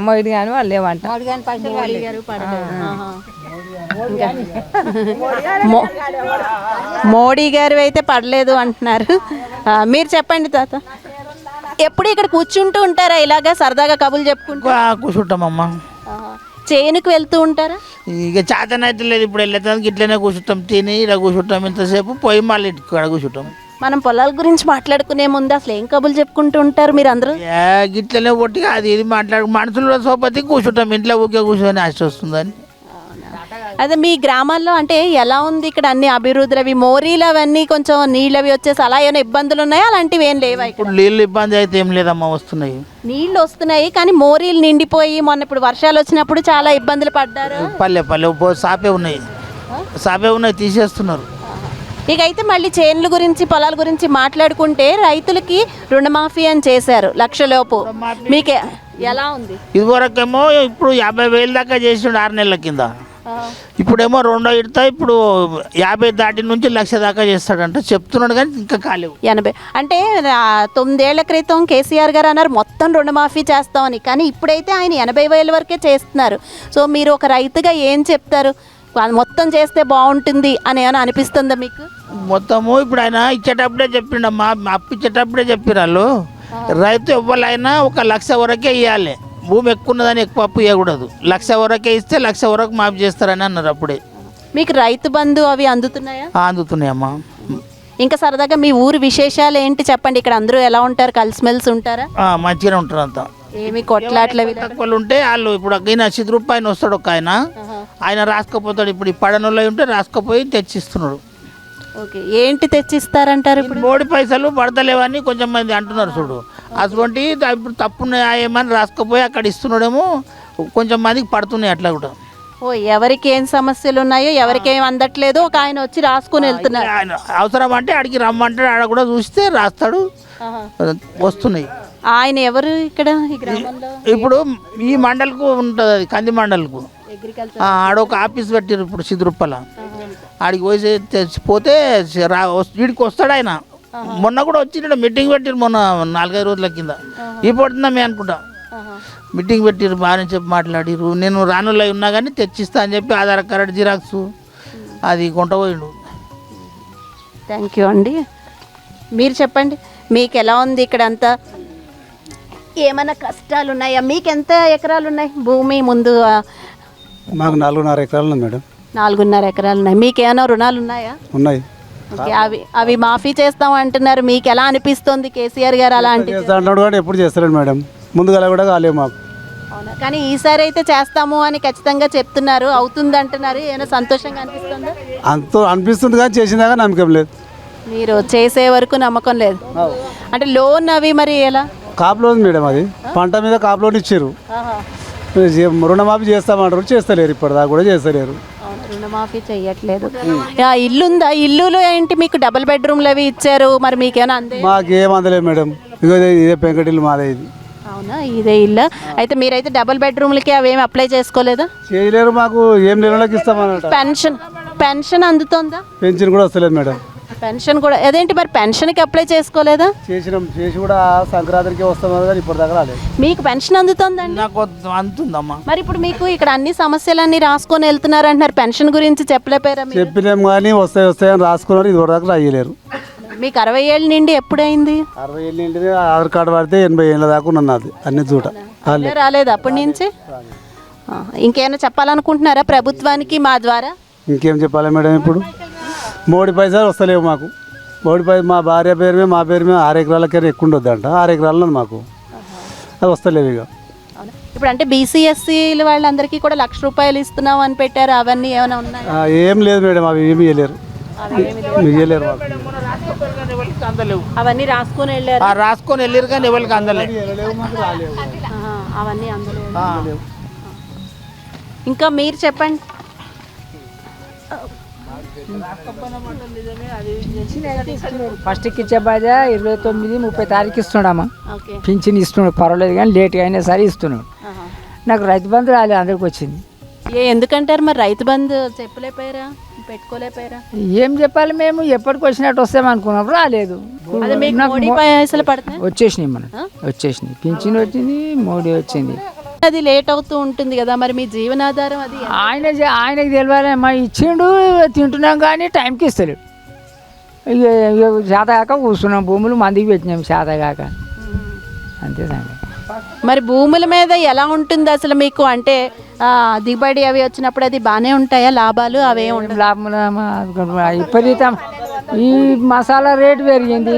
మోడీ కానీ వాళ్ళేమంట. మోడీ గారు అయితే పడలేదు అంటున్నారు. మీరు చెప్పండి తాత, ఎప్పుడు ఇక్కడ కూర్చుంటూ ఉంటారా ఇలాగా సరదాగా కబుర్లు చెప్పుకుంటూ? కూర్చుంటామమ్మా. చేనుకు వెళ్తూ ఉంటారా? ఇక చేతన అయితే లేదు, ఇప్పుడు వెళ్ళేదానికి ఇట్లనే కూర్చుంటాం, తిని ఇలా కూర్చుంటాం, ఇంతసేపు పోయి మళ్ళీ ఇక్కడ కూర్చుంటాం. మనం పొలాల గురించి మాట్లాడుకునే ముందు అసలు ఏం కబుర్లు చెప్పుకుంటూ ఉంటారు మీరు అందరూ? గిట్లనే ఒట్టిగా అది ఇది మాట్లాడు, మనుషుల సోపతి కూర్చుంటాం, ఇంట్లో ఊకే కూర్చొని ఆశ వస్తుందని. అదే మీ గ్రామాల్లో అంటే ఎలా ఉంది ఇక్కడ అన్ని అభివృద్ధులు? అవి మోరీలు అవన్నీ కొంచెం నీళ్ళు అవి వచ్చేసి అలా ఏమైనా ఇబ్బందులు ఉన్నాయా? అలాంటివి ఏం లేవా? ఇప్పుడు నీళ్ళు ఇబ్బంది అయితే ఏం లేదమ్మా, వస్తున్నాయి. నీళ్ళు వస్తున్నాయి కానీ మోరీలు నిండిపోయి మొన్న ఇప్పుడు వర్షాలు వచ్చినప్పుడు చాలా ఇబ్బందులు పడ్డారు. పల్లె సాపే ఉన్నాయి తీసేస్తున్నారు. ఇక అయితే మళ్ళీ చేనుల గురించి పొలాల గురించి మాట్లాడుకుంటే రైతులకి రుణమాఫీ అని చేశారు 1,00,000 లోపు. మీకు ఎలా ఉంది? ఇదివరకేమో ఇప్పుడు 50,000 దాకా చేసిండు 6 నెలల కింద. ఇప్పుడేమో 2 ఇడతా, ఇప్పుడు 50 దాటి నుంచి 1,00,000 దాకా చేస్తాడంట చెప్తున్నాడు, కానీ ఇంకా కాలేవు. 80 అంటే 9 ఏళ్ల క్రితం కేసీఆర్ గారు అన్నారు మొత్తం రుణమాఫీ చేస్తామని, కానీ ఇప్పుడైతే ఆయన 80,000 వరకే చేస్తున్నారు. సో మీరు ఒక రైతుగా ఏం చెప్తారు? మొత్తం చేస్తే బాగుంటుంది అని ఏమైనా అనిపిస్తుందా మీకు? మొత్తము ఇప్పుడు ఆయన ఇచ్చేటప్పుడే చెప్పిండమ్మా, అప్పు ఇచ్చేటప్పుడే చెప్పిరు వాళ్ళు, రైతు ఎవరైనా 1,00,000 వరకే ఇవ్వాలి, భూమి ఎక్కువ ఉన్నదని ఎక్కువ అప్పు ఇవ్వకూడదు, 1,00,000 వరకే ఇస్తే 1,00,000 వరకు మాఫీ చేస్తారని అన్నారు అప్పుడే. మీకు రైతు బంధు అవి అందుతున్నాయా? అందుతున్నాయమ్మా. ఇంకా సరదాగా మీ ఊరు విశేషాలు ఏంటి చెప్పండి? ఇక్కడ అందరూ ఎలా ఉంటారు? కలిసిమెలిసి ఉంటారా? మంచిగానే ఉంటారు అంతా. ఏమి కొట్లాట్లు తక్కువలు ఉంటే వాళ్ళు ఇప్పుడు ఈయన రూపాయలు వస్తాడు ఒక ఆయన రాసుకపోతాడు, ఇప్పుడు ఈ పడనలో ఉంటే రాసుకపోయి తెచ్చిస్తున్నాడు. ఓకే, ఏంటి తెచ్చిస్తారంటారు? ఇప్పుడు మోడీ పైసలు పడతలేవని కొంచెం మంది అంటున్నారు చూడు, అటువంటి ఇప్పుడు తప్పున్నాయేమని రాసుకపోయి అక్కడ ఇస్తున్నాడేమో, కొంచెం మందికి పడుతున్నాయి అట్లా కూడా. ఓ, ఎవరికి ఏం సమస్యలు ఉన్నాయో ఎవరికి ఏం అందట్లేదు ఒక ఆయన వచ్చి రాసుకుని వెళ్తున్నారు. ఆయన అవసరం అంటే ఆడికి రమ్మంటాడు, ఆడ కూడా చూస్తే రాస్తాడు, వస్తున్నాయి. ఆయన ఎవరు ఇక్కడ ఈ గ్రామంలో? ఇప్పుడు ఈ మండలకు ఉంటుంది, అది కంది మండలకు ఆడొక ఆఫీస్ పెట్టారు ఇప్పుడు సిద్ధురుప్పల, ఆడికి పోయి తెచ్చిపోతే వీడికి వస్తాడు ఆయన. మొన్న కూడా వచ్చి మీటింగ్ పెట్టారు, మొన్న 4-5 రోజుల కింద. ఈ పడుతుందా మేము అనుకుంటా, మీటింగ్ పెట్టారు, బాగానే చెప్పి మాట్లాడిరు. నేను రానుల్లో ఉన్నా కానీ తెచ్చిస్తా అని చెప్పి ఆధార్ కార్డు జిరాక్స్ అది కొంట పోయిండు. థ్యాంక్ యూ అండి. మీరు చెప్పండి, మీకు ఎలా ఉంది ఇక్కడ అంతా? ఏమైనా కష్టాలు ఉన్నాయా? మీకు ఎంత ఎకరాలు ఉన్నాయి భూమి? ముందు మాకు 4.5 ఎకరాలు ఉంది మేడం. 4.5 ఎకరాలు ఉన్నాయి. మీకు ఏమైనా రుణాలు ఉన్నాయా? ఉన్నాయి. అవి మాఫీ చేస్తాం అంటున్నారు, మీకు ఎలా అనిపిస్తుంది? కేసీఆర్ గారు అలాంటి అంటున్నాడు కానీ ఎప్పుడు చేస్తాడు మేడం, ముందుగా కూడా కాలేవు మాకు. అవునా? కానీ ఈసారి అయితే చేస్తాము అని ఖచ్చితంగా చెప్తున్నారు, అవుతుంది అంటున్నారు. ఏమైనా సంతోషంగా అనిపిస్తుందా? అంత అనిపిస్తుంది కానీ చేసిందాకా నమ్మకం లేదు. మీరు చేసే వరకు నమ్మకం లేదు అంటే లోన్ అవి మరి ఎలా? కాప్ లోన్ మేడం, అది పంట మీద కాప్ లోన్ ఇచ్చారు, రుణమాఫీ చేస్తామంటారు, చేస్తలేరు, ఇప్పటిదాకా కూడా చేస్తలేరు. రుణమాఫీ చెయ్యట్లేదు. ఇల్లు ఉందా? ఇల్లులో ఏంటి మీకు డబుల్ బెడ్రూమ్లు అవి ఇచ్చారు, మరి మీకేమైనా అందే? మాకేం అందలేదు మేడం. ఇదే పెంకటిల్లు మాదే ఇది. అవునా, ఇదే ఇల్లు. అయితే మీరైతే డబుల్ బెడ్రూమ్లకి అవేమి అప్లై చేసుకోలేదా? చేయలేరు, మాకు ఏం లేని వాళ్ళకి ఇస్తామన్నమాట. పెన్షన్ అందుతుందా? పెన్షన్ కూడా వస్తలేదు మేడం. పెన్షన్ కూడా అదేంటి మరి పెన్షన్కి అప్లై చేసుకోలేదా? చేసి కూడా సంక్రాంతికి వస్తాం కానీ ఇప్పుడు దాకా రాలేదు. మీకు పెన్షన్ అందుతుందండి? నాకు అందుతుందమ్మా. మరి ఇప్పుడు మీకు ఇక్కడ అన్ని సమస్యలన్నీ రాసుకొని వెళ్తున్నారు అంటున్నారు, పెన్షన్ గురించి చెప్పలేపారా? చెప్పినాం కానీ వస్తాయని రాసుకున్నారు, ఇది దాకా రాయలేరు. మీకు 60 ఏళ్ళ నిండి ఎప్పుడైంది? 60 ఏళ్ళ నిండి ఆధార్ కార్డు పడితే 80 ఏళ్ళ దాకా ఉన్నది అన్ని చోట. రాలేదు అప్పటి నుంచి. ఇంకేమైనా చెప్పాలనుకుంటున్నారా ప్రభుత్వానికి మా ద్వారా? ఇంకేం చెప్పాలి మేడం, ఇప్పుడు మోడీ పైసలు వస్తలేవు మాకు. మా భార్య పేరు మీద మా పేరు మీద 6 ఎకరాలకైనా ఎక్కువ ఉండొద్దంట. 6 ఎకరాలు ఉన్నది మాకు, అది వస్తలేవు ఇక. ఇప్పుడు అంటే బీసీఎస్సీల వాళ్ళందరికీ కూడా 1,00,000 రూపాయలు ఇస్తున్నాం అని పెట్టారు, అవన్నీ ఏమైనా ఉన్నాయి? ఏం లేదు మేడం, అవి ఏమి ఇవ్వలేరు. అవన్నీ రాసుకొని వెళ్ళారు. రాసుకొని వెళ్ళారు కానీ ఎవరికి అందలేదు. అవన్నీ అందలేదు. ఇంకా మీరు చెప్పండి. ఫస్ట్కి ఇచ్చే బాధ్యత 29, 30 తారీఖు ఇస్తున్నాడమ్మా. పింఛన్ ఇస్తున్నాడు, పర్వాలేదు కానీ లేట్గా అయినా సరే ఇస్తున్నాడు. నాకు రైతు బంధు రాలేదు, అందరికి వచ్చింది. ఎందుకంటారు మరి? రైతు బంధు చెప్పలేపారా, పెట్టుకోలేపారా? ఏం చెప్పాలి, మేము ఎప్పటికి వచ్చినట్టు వస్తామనుకున్నాం, రాలేదు. పైసలు పడతాయి వచ్చేసినాయి, మనం వచ్చేసినాయి, పింఛన్ వచ్చింది, మోడీ వచ్చింది. అది లేట్ అవుతూ ఉంటుంది కదా, మరి మీ జీవనాధారం అది? ఆయనకి తెలియాలి, మా ఇచ్చిండు తింటున్నాం కానీ టైంకి ఇస్తలేడు. ఇక చేతగాక కూర్చున్నాం, భూములు మందికి పెట్టినాం చేతగాక, అంతే సంగతి. మరి భూముల మీద ఎలా ఉంటుంది అసలు మీకు? అంటే దిగుబడి అవి వచ్చినప్పుడు అది బాగానే ఉంటాయా లాభాలు? అవే లాభం విపరీతం. ఈ మసాలా రేటు పెరిగింది.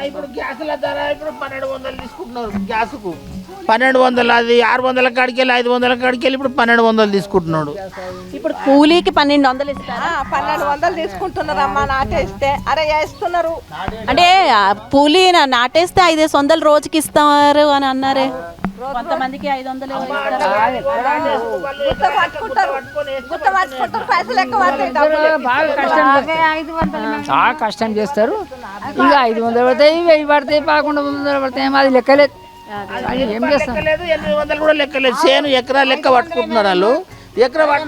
ఇప్పుడు గ్యాసుల ధర ఇప్పుడు 1200 తీసుకుంటున్నారు. గ్యాస్కు 1200, అది 600 కాడికి వెళ్ళి 500 కాడికి వెళ్ళి ఇప్పుడు 1200 తీసుకుంటున్నాడు. ఇప్పుడు కూలీకి 1200 ఇస్తారా? 1200 తీసుకుంటున్నారు అమ్మా, నాటేస్తే. అరే వేస్తున్నారు అంటే కూలీ నాటేస్తే 500 రోజుకి ఇస్తారు అని అన్నారే. కొంతమందికి 500 చాలా కష్టం చేస్తారు. ఇక 500 పడతాయి, 1000 పడతాయి, 1100 పడతాయి, అది లెక్కలేదు. ఏం చేస్తాం, 800 కూడా లెక్కలేదు. చేను ఎకరా లెక్క పట్టుకుంటున్నారు వాళ్ళు. ఎకరా 500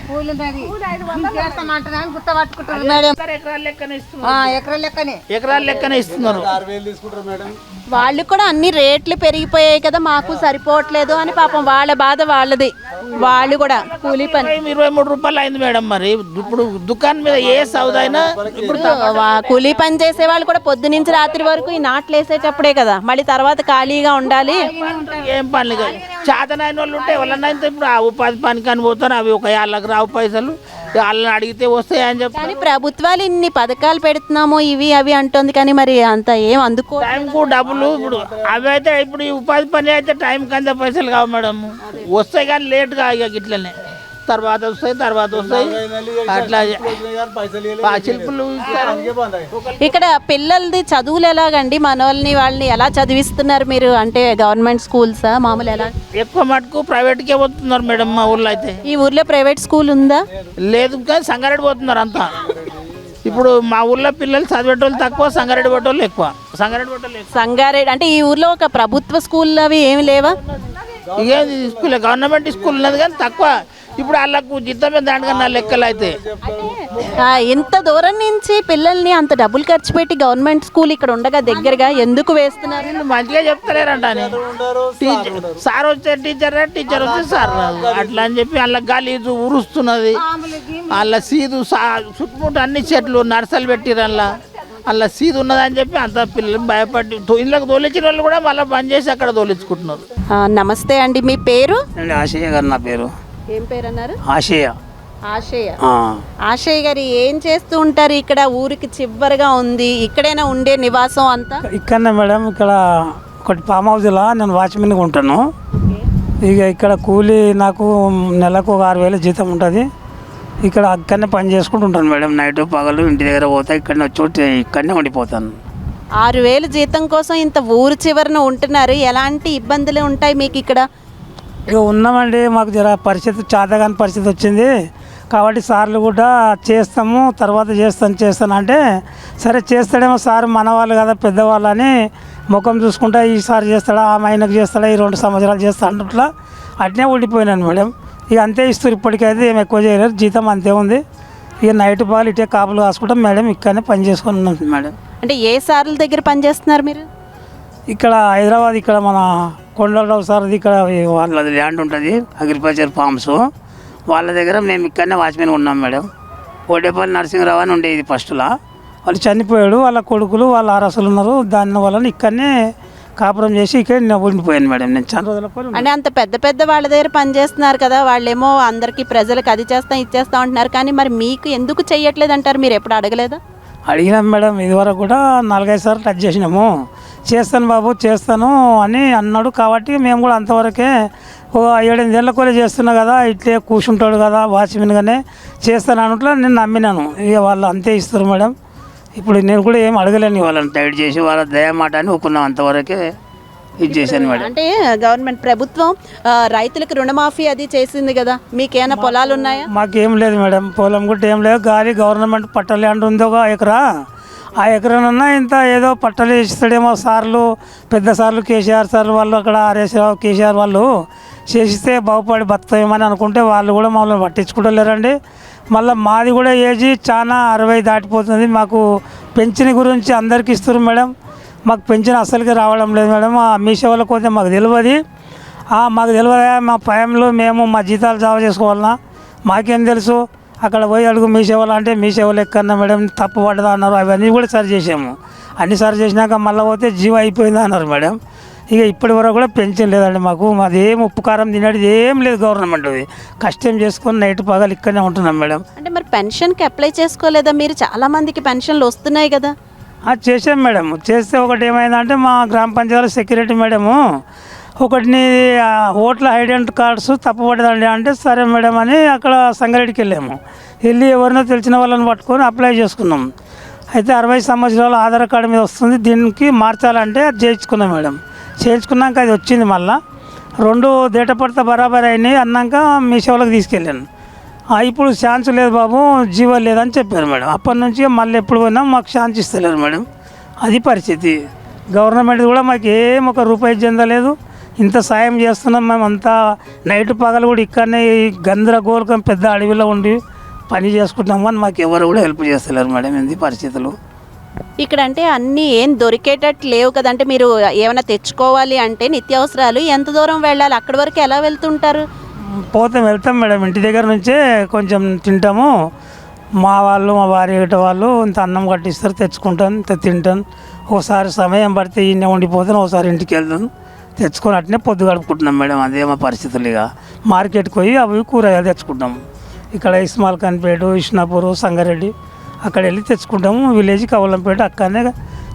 కూలి ఉన్నది, ఎకరాల లెక్కనే ఇస్తున్నారు. వాళ్ళు కూడా అన్ని రేట్లు పెరిగిపోయాయి కదా, మాకు సరిపోవట్లేదు అని పాపం వాళ్ళ బాధ వాళ్ళది. వాళ్ళు కూడా కూలీ పని 23 రూపాయలు అయింది మేడం. మరి ఇప్పుడు దుకాణం మీద ఏ సౌదైనా ఇప్పుడు కూలీ పని చేసే వాళ్ళు కూడా పొద్దు నుంచి రాత్రి వరకు ఈ నాట్లు వేసేటప్పుడే కదా, మళ్ళీ తర్వాత ఖాళీగా ఉండాలి. ఏం పనులు కాదు, చేతనైన వాళ్ళు ఉంటే వాళ్ళైనా ఇప్పుడు ఆ ఉపాధి పనికి అని పోతారు. అవి ఒక 50 రావు పైసలు, వాళ్ళని అడిగితే వస్తాయి అని చెప్పి. కానీ ప్రభుత్వాలు ఇన్ని పథకాలు పెడుతున్నాము ఇవి అవి అంటుంది, కానీ మరి అంత ఏం అందుకో టైంకు డబ్బులు ఇప్పుడు అవి అయితే ఇప్పుడు ఈ ఉపాధి పని అయితే టైంకి అంత పైసలు కావు మేడం. వస్తాయి కానీ లేట్గా ఇక గిట్లనే తర్వాత వస్తాయి అట్లా శిల్పులు. ఇక్కడ పిల్లలది చదువులు ఎలాగండి? మనోళ్ళని వాళ్ళని ఎలా చదివిస్తున్నారు మీరు? అంటే గవర్నమెంట్ స్కూల్సా మామూలు ఎలా? ఎక్కువ మటుకు ప్రైవేట్కే పోతున్నారు మేడం మా ఊళ్ళో అయితే. ఈ ఊర్లో ప్రైవేట్ స్కూల్ ఉందా? లేదు కానీ సంగారెడ్డి పోతున్నారు అంతా. ఇప్పుడు మా ఊళ్ళో పిల్లలు చదివేటోళ్ళు తక్కువ, సంగారెడ్డి పోయేటోళ్ళు ఎక్కువ. సంగారెడ్డి అంటే ఈ ఊర్లో ఒక ప్రభుత్వ స్కూల్ అవి ఏమి లేవా? ఇదేంటి స్కూల్, గవర్నమెంట్ స్కూల్ ఉన్నది కానీ తక్కువ. ఇప్పుడు వాళ్ళకు జీతమే దానికన్నా లెక్కలు అయితే. ఇంత దూరం నుంచి పిల్లల్ని అంత డబ్బులు ఖర్చు పెట్టి గవర్నమెంట్ స్కూల్ ఇక్కడ ఉండగా దగ్గరగా ఎందుకు వేస్తున్నారు? మంచిగా చెప్తలేరంట. సార్ వచ్చే టీచర్ వచ్చే సార్ అట్లా అని చెప్పి వాళ్ళ గలీజు ఉరుస్తున్నది. వాళ్ళ సీదు చుట్టుముట్టు అన్ని చెట్లు నర్సలు పెట్టిరు. అలా సీదు ఉన్నదని చెప్పి అంత పిల్లలు భయపడి ఇళ్ళకి తోలించిన వాళ్ళు కూడా మళ్ళీ బంద్ చేసి అక్కడ తోలించుకుంటున్నారు. నమస్తే అండి, మీ పేరు? ఆశయ్య గారు నా పేరు. ఏం పేరు అన్నారు? ఆశయ్య. ఆశయ్య గారు ఏం చేస్తూ ఉంటారు ఇక్కడ? ఊరికి చివరిగా ఉంది, ఇక్కడైనా ఉండే నివాసం అంతా ఇక్కడనే మేడం. ఇక్కడ ఒకటి ఫామ్ హౌస్లో నేను వాచ్మెన్గా ఉంటాను. ఇక ఇక్కడ కూలీ నాకు నెలకు 6,000 జీతం ఉంటుంది. ఇక్కడ అక్కడనే పని చేసుకుంటూ ఉంటాను మేడం. నైట్ పగలు ఇంటి దగ్గర పోతా, ఇక్కడనే ఉండిపోతాను. 6,000 జీతం కోసం ఇంత ఊరు చివరన ఉంటున్నారు, ఎలాంటి ఇబ్బందులు ఉంటాయి మీకు ఇక్కడ? ఇక ఉన్నామండి, మాకు జర పరిస్థితి చేతగాని పరిస్థితి వచ్చింది కాబట్టి సార్లు కూడా చేస్తాము తర్వాత చేస్తాను అంటే సరే చేస్తాడేమో సార్ మనవాళ్ళు కదా పెద్దవాళ్ళు అని ముఖం చూసుకుంటా ఈసారి చేస్తాడా ఆమె ఆయనకు చేస్తాడా ఈ 2 సంవత్సరాలు చేస్తా అన్నట్లా అట్నే ఉండిపోయినాను మేడం. ఇక అంతే ఇస్తారు, ఇప్పటికైతే ఏం ఎక్కువ చేయలేరు, జీతం అంతే ఉంది. ఇక నైట్ పాలు ఇటే కాపులు కాసుకుంటాం మేడం, ఇక్కడనే పని చేసుకొని ఉన్నాం మేడం. అంటే ఏ సార్ల దగ్గర పని చేస్తున్నారు మీరు? ఇక్కడ హైదరాబాద్ ఇక్కడ మన కొండలరావు సార్ది ఇక్కడ వాళ్ళది ల్యాండ్ ఉంటుంది అగ్రికల్చర్ ఫార్మ్స్, వాళ్ళ దగ్గర మేము ఇక్కడనే వాచ్మెన్ ఉన్నాం మేడం. కోటేపల్లి నరసింహరావు అని ఉండేది ఫస్ట్లో, వాళ్ళు చనిపోయాడు, వాళ్ళ కొడుకులు వాళ్ళ అరసులు ఉన్నారు, దాని వలన ఇక్కడనే కాపురం చేసి ఇక్కడ ఉండిపోయాను మేడం. నేను చాలా రోజుల పాటు అంటే అంత పెద్ద పెద్ద వాళ్ళ దగ్గర పని చేస్తున్నారు కదా, వాళ్ళేమో అందరికీ ప్రజలకు అది చేస్తాం ఇది చేస్తాం అంటున్నారు, కానీ మరి మీకు ఎందుకు చెయ్యట్లేదు అంటారు? మీరు ఎప్పుడు అడగలేదా? అడిగినాం మేడం, ఇదివరకు కూడా 4-5 సార్లు టచ్ చేసినాము. చేస్తాను బాబు చేస్తాను అని అన్నాడు కాబట్టి మేము కూడా అంతవరకే 7-8 ఏళ్ళ కూడా చేస్తున్నా కదా, ఇట్లే కూర్చుంటాడు కదా వాచ్మెన్గానే చేస్తాను అన్నట్లు నేను నమ్మినాను. ఇక వాళ్ళు అంతే ఇస్తారు మేడం. ఇప్పుడు నేను కూడా ఏం అడగలేను, వాళ్ళని టైట్ చేసి వాళ్ళ దయమాట అని ఒప్పుకున్నాం, అంతవరకే ఇది చేశాను మేడం. అంటే గవర్నమెంట్ ప్రభుత్వం రైతులకు రుణమాఫీ అది చేసింది కదా, మీకేమైనా పొలాలు ఉన్నాయా? మాకేం లేదు మేడం, పొలం కూడా ఏం లేదు, గాలి గవర్నమెంట్ పట్ట ల్యాండ్ ఉంది 1 ఎకరా, ఆ ఎకరానన్నా ఇంత ఏదో పట్టలు ఇస్తాడేమో సార్లు, పెద్ద సార్లు కేసీఆర్ సార్లు వాళ్ళు అక్కడ ఆర్ఎస్ రావు కేసీఆర్ వాళ్ళు చేసిస్తే బాగుపడి బతుకుతామని అనుకుంటే వాళ్ళు కూడా మమ్మల్ని పట్టించుకుంటలేరండి. మళ్ళీ మాది కూడా ఏజీ చాలా 60 దాటిపోతుంది, మాకు పెన్షన్ గురించి అందరికి ఇస్తారు మేడం, మాకు పెన్షన్ అస్సలకి రావడం లేదు మేడం. ఆ మీ సేవలకు పోతే మాకు తెలియదు, మాకు తెలియదా మా పయంలో మేము మా జీతాలు జావ చేసుకోవాలన్నా మాకేం తెలుసు, అక్కడ పోయి అడుగు మీ సేవలు అంటే మీ సేవలు ఎక్కడన్నా మేడం తప్పు పడ్డదా అన్నారు, అవన్నీ కూడా సరి చేసాము. అన్నీ సరి చేసినాక మళ్ళీ పోతే జీవ అయిపోయిందా అన్నారు మేడం. ఇక ఇప్పటి వరకు కూడా పెన్షన్ లేదండి మాకు, మాది ఏం ఉపకారం తినేది ఏం లేదు గవర్నమెంట్, కష్టం చేసుకొని నైట్ పగలు ఇక్కడనే ఉంటున్నాం మేడం. అంటే మరి పెన్షన్కి అప్లై చేసుకోలేదా మీరు? చాలామందికి పెన్షన్లు వస్తున్నాయి కదా. చేసాం మేడం, చేస్తే ఒకటి ఏమైందంటే మా గ్రామ పంచాయతీ సెక్రటరీ మేడము ఒకటిని ఓట్ల ఐడెంటిటీ కార్డ్స్ తప్పుపడ్డదండి అంటే సరే మేడం అని అక్కడ సంగారెడ్డికి వెళ్ళి ఎవరినో తెలిసిన వాళ్ళని పట్టుకొని అప్లై చేసుకున్నాం. అయితే 60 సంవత్సరాల ఆధార్ కార్డు మీద వస్తుంది, దీనికి మార్చాలంటే అది చేయించుకున్నాం మేడం. చేయించుకున్నాక అది వచ్చింది, మళ్ళీ 2 డేట్ ఆఫ్ బర్త్ బరాబర్ అయినాయి అన్నాక మీ సేవలకు తీసుకెళ్ళాను. ఇప్పుడు ఛాన్స్ లేదు బాబు జీవో లేదని చెప్పారు మేడం. అప్పటి నుంచి మళ్ళీ ఎప్పుడు పోయినా మాకు ఛాన్స్ ఇస్తలేరు మేడం, అది పరిస్థితి. గవర్నమెంట్ కూడా మాకు ఏం 1 రూపాయి చెందలేదు, ఇంత సాయం చేస్తున్నాం మేము అంతా నైట్ పగలు కూడా ఇక్కడనే గందరగోళకం పెద్ద అడవిలో ఉండి పని చేసుకుంటాం కానీ మాకు ఎవరు కూడా హెల్ప్ చేస్తలేరు మేడం, ఇది పరిస్థితులు. ఇక్కడ అంటే అన్నీ ఏం దొరికేటట్టు లేవు కదంటే, మీరు ఏమైనా తెచ్చుకోవాలి అంటే నిత్యావసరాలు ఎంత దూరం వెళ్ళాలి, అక్కడి వరకు ఎలా వెళ్తుంటారు? వెళ్తాం మేడం, ఇంటి దగ్గర నుంచే కొంచెం తింటాము, మా వాళ్ళు మా భార్య గట్ట వాళ్ళు ఇంత అన్నం కట్టిస్తారు, తెచ్చుకుంటాను ఇంత తింటాను. ఒకసారి సమయం పడితే ఈయన ఉండిపోతాను, ఒకసారి ఇంటికి వెళ్తాను, తెచ్చుకొని అట్నే పొద్దు గడుపుకుంటున్నాం మేడం. అదే మా పరిస్థితులు. ఇక మార్కెట్కి పోయి అవి కూరగాయలు తెచ్చుకుంటాము, ఇక్కడ ఇస్మాల్ ఖాన్పేట ఇష్నాపూర్ సంగారెడ్డి అక్కడ వెళ్ళి తెచ్చుకుంటాము. విలేజ్ కవలంపేట అక్కడనే,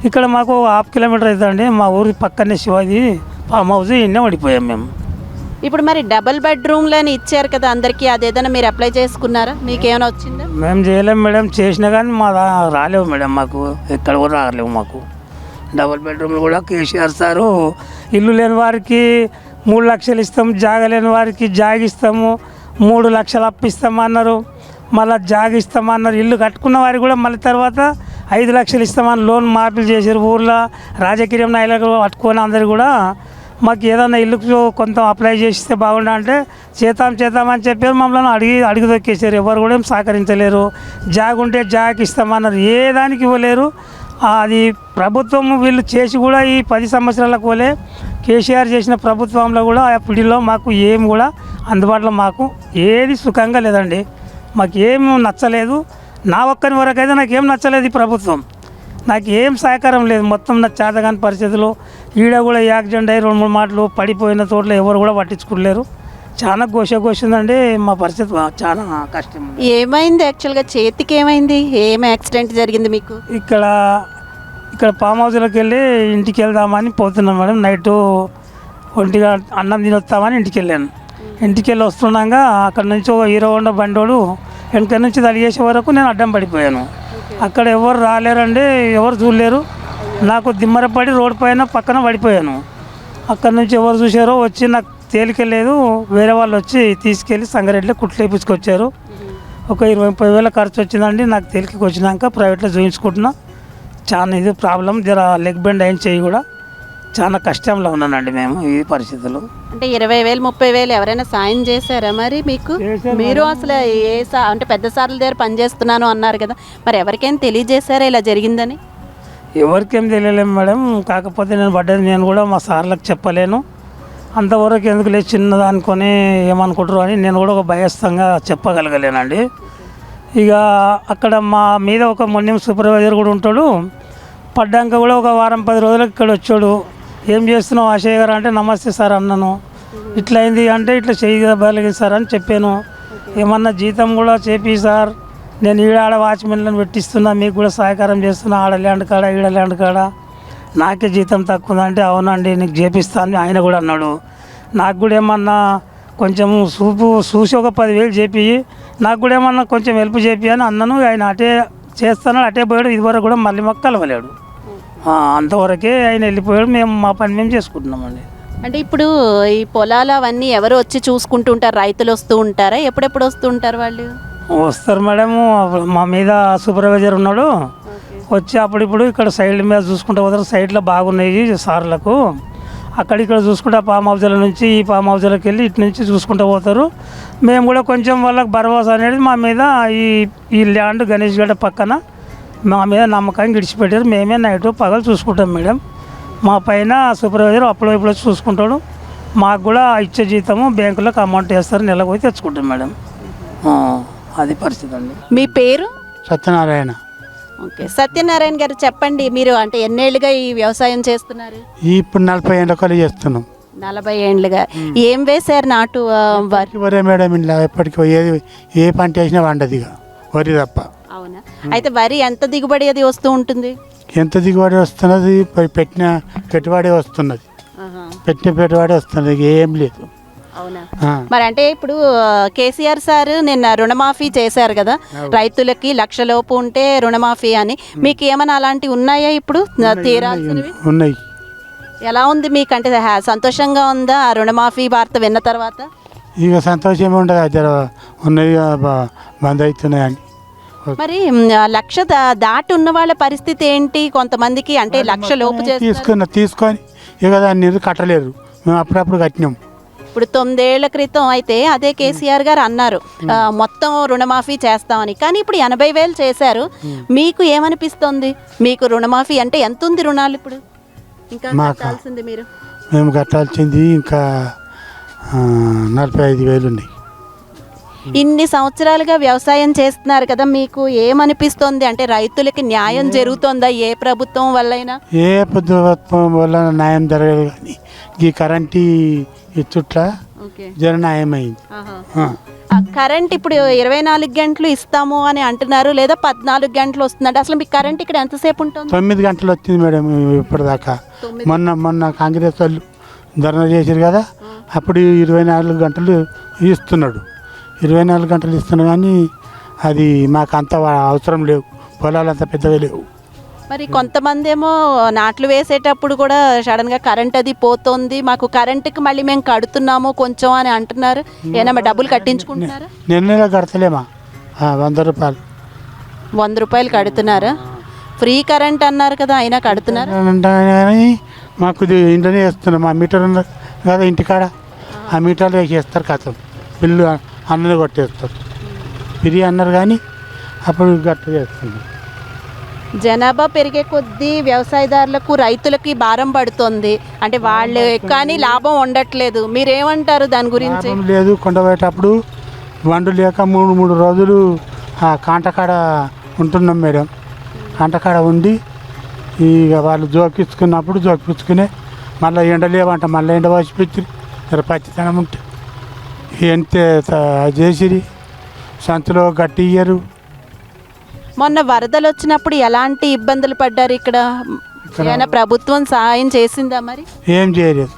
ఇక్కడ మాకు 1/2 కిలోమీటర్ అవుతుందండి, మా ఊరి పక్కనే శివాజీ ఫామ్ హౌస్, ఇన్నే పడిపోయాం మేము. ఇప్పుడు మరి డబుల్ బెడ్రూమ్లని ఇచ్చారు కదా అందరికీ, అదేదైనా మీరు అప్లై చేసుకున్నారా? మీకేమైనా వచ్చిందా? మేము చేయలేము మేడం, చేసినా కానీ మా రాలేవు మేడం, మాకు ఎక్కడ కూడా రాలేవు. మాకు డబుల్ బెడ్రూమ్లు కూడా కేసీఆర్ సారు ఇల్లు లేని వారికి 3 లక్షలు ఇస్తాం, జాగ లేని వారికి జాగ ఇస్తాము, 3 లక్షలు అప్పిస్తామన్నారు, మళ్ళీ జాగ ఇస్తామన్నారు. ఇల్లు కట్టుకున్న వారికి కూడా మళ్ళీ తర్వాత 5 లక్షలు ఇస్తామని లోన్ మాఫీలు చేశారు. ఊర్లో రాజకీయ నాయకులు పట్టుకొని అందరు కూడా మాకు ఏదన్నా ఇల్లుకు కొంత అప్లై చేస్తే బాగుండా అంటే చేద్దామని చెప్పారు. మమ్మల్ని అడిగి దొక్కేసారు, ఎవరు కూడా ఏం సహకరించలేరు. జాగ ఉంటే జాగకి ఇస్తామన్నారు, ఏ దానికి ఇవ్వలేరు. అది ప్రభుత్వం వీళ్ళు చేసి కూడా ఈ 10 సంవత్సరాలకు పోలే కేసీఆర్ చేసిన ప్రభుత్వంలో కూడా ఆ పిడిలో మాకు ఏం కూడా అందుబాటులో మాకు ఏది సుఖంగా లేదండి, మాకు ఏం నచ్చలేదు. నా ఒక్కరి వరకైతే నాకేం నచ్చలేదు ఈ ప్రభుత్వం, నాకు ఏం సహకారం లేదు. మొత్తం నా చేతగాని పరిస్థితులు, ఈడ కూడా యాక్సిడెంట్ అయ్యి 2-3 మాటలు పడిపోయిన తోటలో ఎవరు కూడా పట్టించుకోలేరు. చాలా ఘోషండి మా పరిస్థితి, చాలా కష్టం. ఏమైంది యాక్చువల్గా? చేతికి ఏమైంది? ఏం యాక్సిడెంట్ జరిగింది మీకు? ఇక్కడ ఫామ్ హౌస్లోకి వెళ్ళి ఇంటికి వెళ్దామని పోతున్నాను మేడం. నైటు 1 అన్నం తినొస్తామని ఇంటికి వెళ్ళాను. ఇంటికి వెళ్ళి వస్తున్నాక అక్కడ నుంచి ఒక హీరో హోండా బండోడు వెనక నుంచి తడిగేసే వరకు నేను అడ్డం పడిపోయాను. అక్కడ ఎవరు రాలేరండి, ఎవరు చూడలేరు. నాకు దిమ్మరపడి రోడ్డు పైన పక్కన పడిపోయాను. అక్కడ నుంచి ఎవరు చూసారో వచ్చి నాకు తేలిక లేదు. వేరే వాళ్ళు వచ్చి తీసుకెళ్ళి సంగారెడ్డిలో కుట్లు వేయించుకొచ్చారు. ఒక 20-30 వేల ఖర్చు వచ్చిందండి. నాకు తేలికకి వచ్చినాక ప్రైవేట్లో చూపించుకుంటున్నా. చాలా ఇది ప్రాబ్లం, జర లెగ్ బెండ్ అయిన చెయ్యి కూడా చాలా కష్టంలో ఉన్నానండి మేము ఈ పరిస్థితులు. అంటే 20,000 30,000 ఎవరైనా సాయం చేశారా మరి మీకు? మీరు అసలు అంటే పెద్ద సార్ల దగ్గర పనిచేస్తున్నాను అన్నారు కదా, మరి ఎవరికైనా తెలియజేశారా ఇలా జరిగిందని? ఎవరికేం తెలియలేము మేడం. కాకపోతే నేను పడ్డది నేను కూడా మా సార్లకు చెప్పలేను. అంతవరకు ఎందుకు లేదు చిన్నది అనుకొని ఏమనుకుంటారు అని నేను కూడా ఒక భయస్థంగా చెప్పగలగలేనండి. ఇక అక్కడ మా మీద ఒక మొన్నం సూపర్వైజర్ కూడా ఉంటాడు. పడ్డాక కూడా ఒక వారం 10 రోజులకు ఇక్కడ వచ్చాడు. ఏం చేస్తున్నావు ఆశయ్య గారు అంటే నమస్తే సార్ అన్నాను. ఇట్లా అయింది అంటే ఇట్లా చేయగలిగింది సార్ అని చెప్పాను. ఏమన్నా జీతం కూడా చేపి సార్, నేను ఈడాడ వాచ్మెన్లను పెట్టిస్తున్నా, మీకు కూడా సహకారం చేస్తున్నా, ఆడ ల్యాండ్ కాడ ఈడ ల్యాండ్ కాడ నాకే జీతం తక్కువ ఉందంటే అవునండి నీకు చేపిస్తాను ఆయన కూడా అన్నాడు. నాకు కూడా ఏమన్నా కొంచెం చూసి ఒక 10,000 చేపి నాకు కూడా ఏమన్నా కొంచెం హెల్ప్ చేపి అని అన్నాను. ఆయన అటే చేస్తాను అటే పోయాడు. ఇదివరకు కూడా మళ్ళీ మాకు కలవలేడు. అంతవరకే ఆయన వెళ్ళిపోయాడు. మేము మా పని మేము చేసుకుంటున్నామండి. అంటే ఇప్పుడు ఈ పొలాలు అవన్నీ ఎవరు వచ్చి చూసుకుంటూ ఉంటారు? రైతులు వస్తూ ఉంటారా? ఎప్పుడెప్పుడు వస్తూ ఉంటారు వాళ్ళు? వస్తారు మేడం. మా మీద సూపర్వైజర్ ఉన్నాడు, వచ్చి అప్పుడిప్పుడు ఇక్కడ సైడ్ల మీద చూసుకుంటూ పోతారు. సైడ్లో బాగున్నాయి సార్లకు, అక్కడిక్కడ చూసుకుంటా ఫామ్ హౌస్ల నుంచి ఈ ఫామ్ హౌస్లకు వెళ్ళి ఇటు నుంచి చూసుకుంటూ పోతారు. మేము కూడా కొంచెం వాళ్ళకి భరోసా అనేది మా మీద ఈ ల్యాండ్ గణేష్ గడ్డ పక్కన మా మీద నమ్మకాన్ని విడిచిపెట్టారు. మేమే నైట్ పగలు చూసుకుంటాం మేడం. మా పైన సూపర్వైజర్ అప్పుడు ఇప్పుడు వచ్చి చూసుకుంటాడు. మాకు కూడా ఇచ్చే జీతము బ్యాంకులకు అమౌంట్ వేస్తారు, నెలకు పోయి తెచ్చుకుంటాం మేడం. అది పరిస్థితి అండి. మీ పేరు? సత్యనారాయణ. ఓకే, సత్యనారాయణ గారు చెప్పండి, మీరు అంటే ఎన్నేళ్ళుగా ఈ వ్యవసాయం చేస్తున్నారు? ఇప్పుడు 40 ఏళ్ళ కొలు చేస్తున్నాం. 40 ఏళ్ళుగా. ఏం వేశారు నాటు? వరే మేడం, ఇలా ఎప్పటికీ ఏ పంట వేసినా వండదు ఇక వరి తప్ప. అవునా? అయితే వరి ఎంత దిగుబడి అది వస్తూ ఉంటుంది? ఎంత దిగుబడి వస్తున్నది? పెట్టిన పెట్టుబడి వస్తున్నది, పెట్టిన పెట్టుబడి వస్తున్నది, ఏం లేదు. అవునా? మరి అంటే ఇప్పుడు కేసీఆర్ సార్ నిన్న రుణమాఫీ చేశారు కదా రైతులకి, 1,00,000 లోపు ఉంటే రుణమాఫీ అని. మీకు ఏమైనా అలాంటివి ఉన్నాయా ఇప్పుడు తీరాల్సినవి? ఉన్నాయి. ఎలా ఉంది మీకు? అంటే సంతోషంగా ఉందా ఆ రుణమాఫీ వార్త విన్న తర్వాత? ఇక సంతోషం ఉండదు, జర ఉన్నది బంద్ అవుతున్నాయని. మరి 1,00,000 దాటి ఉన్న వాళ్ళ పరిస్థితి ఏంటి? కొంతమందికి అంటే 1,00,000 లోపు తీసుకొని ఇక దాన్ని కట్టలేరు. మేము అప్పుడప్పుడు కట్టినాం. ఇప్పుడు 9 ఏళ్ల క్రితం అయితే అదే కేసీఆర్ గారు అన్నారు మొత్తం రుణమాఫీ చేస్తామని, కానీ ఇప్పుడు 80,000 చేశారు. మీకు ఏమనిపిస్తుంది? మీకు రుణమాఫీ అంటే ఎంత ఉంది రుణాలు ఇప్పుడు? ఇంకా కట్టాల్సింది మీరు? మేము కట్టాల్సింది ఇంకా 45,000 ఉన్నాయి. ఇన్ని సంవత్సరాలుగా వ్యవసాయం చేస్తున్నారు కదా, మీకు ఏమనిపిస్తుంది? అంటే రైతులకి న్యాయం జరుగుతుందా ఏ ప్రభుత్వం వల్లైనా? ఏ ప్రభుత్వం వల్ల న్యాయం జరగదు, కానీ ఈ కరెంటు ఇచ్చుట్లా జర న్యాయం అయింది. కరెంట్ ఇప్పుడు 24 గంటలు ఇస్తాము అని అంటున్నారు, లేదా 14 గంటలు వస్తుందంటే అసలు మీకు కరెంట్ ఇక్కడ ఎంతసేపు ఉంటుంది? 9 గంటలు వచ్చింది మేడం ఇప్పటిదాకా. మొన్న కాంగ్రెస్ వాళ్ళు ధర్నా చేశారు కదా, అప్పుడు 24 గంటలు ఇస్తున్నాడు. 24 గంటలు ఇస్తున్నాడు, కానీ అది మాకు అంత అవసరం లేవు, పొలాలు అంత పెద్దగా లేవు. మరి కొంతమంది ఏమో నాట్లు వేసేటప్పుడు కూడా సడన్గా కరెంట్ అది పోతుంది, మాకు కరెంటుకి మళ్ళీ మేము కడుతున్నాము కొంచెం అని అంటున్నారు. ఏమన్నా డబ్బులు కట్టించుకుంటున్నారా? నెల కడతలేమా? 100 రూపాయలు. 100 రూపాయలు కడుతున్నారా? ఫ్రీ కరెంట్ అన్నారు కదా, అయినా కడుతున్నారు? కానీ మాకు ఇంట్లోనే వేస్తున్నాం. మా మీటర్ ఉన్నారు కదా ఇంటికాడ, ఆ మీటర్లో వేసేస్తారు, కథం బిల్లు అన్నది కొట్టేస్తారు. ఫ్రీ అన్నారు కానీ అప్పుడు గట్ట చేస్తున్నారు. జనాభా పెరిగే కొద్దీ వ్యవసాయదారులకు రైతులకి భారం పడుతుంది, అంటే వాళ్ళు కానీ లాభం ఉండట్లేదు. మీరేమంటారు దాని గురించి? లేదు, కొండపోయేటప్పుడు వండు లేక 3 రోజులు ఆ కాంటకాడ ఉంటున్నాం మేడం. కాంటకాడ ఉండి ఇక వాళ్ళు జోకించుకున్నప్పుడు జోకించుకునే మళ్ళీ ఎండలేవంట, మళ్ళీ ఎండ వచ్చిపించి పచ్చితనం ఉంటే ఎంత చేసిరి, సంచులో గట్టి ఇయ్యరు. మొన్న వరదలు వచ్చినప్పుడు ఎలాంటి ఇబ్బందులు పడ్డారు ఇక్కడ? ఏమైనా ప్రభుత్వం సహాయం చేసిందా? మరి ఏం చేయలేదు.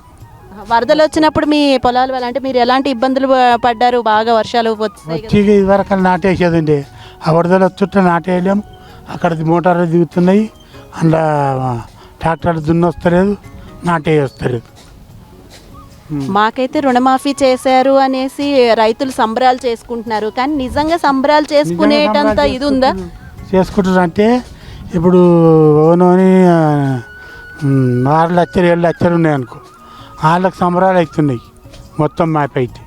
వరదలు వచ్చినప్పుడు మీ పొలాలు అంటే మీరు ఎలాంటి ఇబ్బందులు పడ్డారు? బాగా వర్షాలు వచ్చి ఇదివరకు నాటేసేదండి, ఆ వరదలు వచ్చుంటే నాటేయలేము. అక్కడ మోటార్లు దిగుతున్నాయి, అందులో ట్రాక్టర్లు దున్నొస్తలేదు, నాటేయొస్తలేదు. మాకైతే రుణమాఫీ చేశారు అనేసి రైతులు సంబరాలు చేసుకుంటున్నారు, కానీ నిజంగా సంబరాలు చేసుకునేటంత ఇది ఉందా? చేసుకుంటారు అంటే ఇప్పుడు ఓనోని 6 లక్షలు 7 లక్షలు ఉన్నాయి అనుకో, వాళ్ళకి సంబరాలు అవుతున్నాయి మొత్తం మాపి అయితే.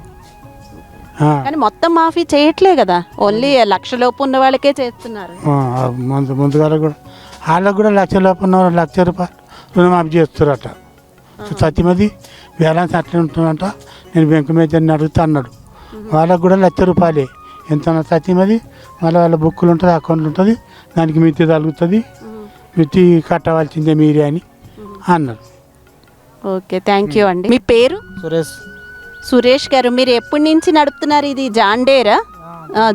కానీ మొత్తం మాఫీ చేయట్లే కదా, ఓన్లీ లక్షలోపు ఉన్న వాళ్ళకే చేస్తున్నారు. ముందుగా కూడా వాళ్ళకు కూడా 1 లక్ష లోపు ఉన్న 1 లక్ష రూపాయలు రుణమాఫీ చేస్తారట. సత్యమది బ్యాలెన్స్ అట్లా ఉంటుందంట. నేను బ్యాంకు మేనేజర్ని అడుగుతా అన్నాడు, వాళ్ళకు కూడా 1 లక్ష రూపాయలే ఎంత సత్యమది. మళ్ళీ వాళ్ళ బుక్కులు ఉంటుంది, అకౌంట్లు ఉంటుంది, దానికి మిత్తి తగులుతుంది, మిత్తి కట్టవలసిందే మీరే అని అన్నారు. ఓకే, థ్యాంక్ యూ అండి. మీ పేరు? సురేష్ గారు, మీరు ఎప్పటి నుంచి నడుపుతున్నారు ఇది జాండేరా?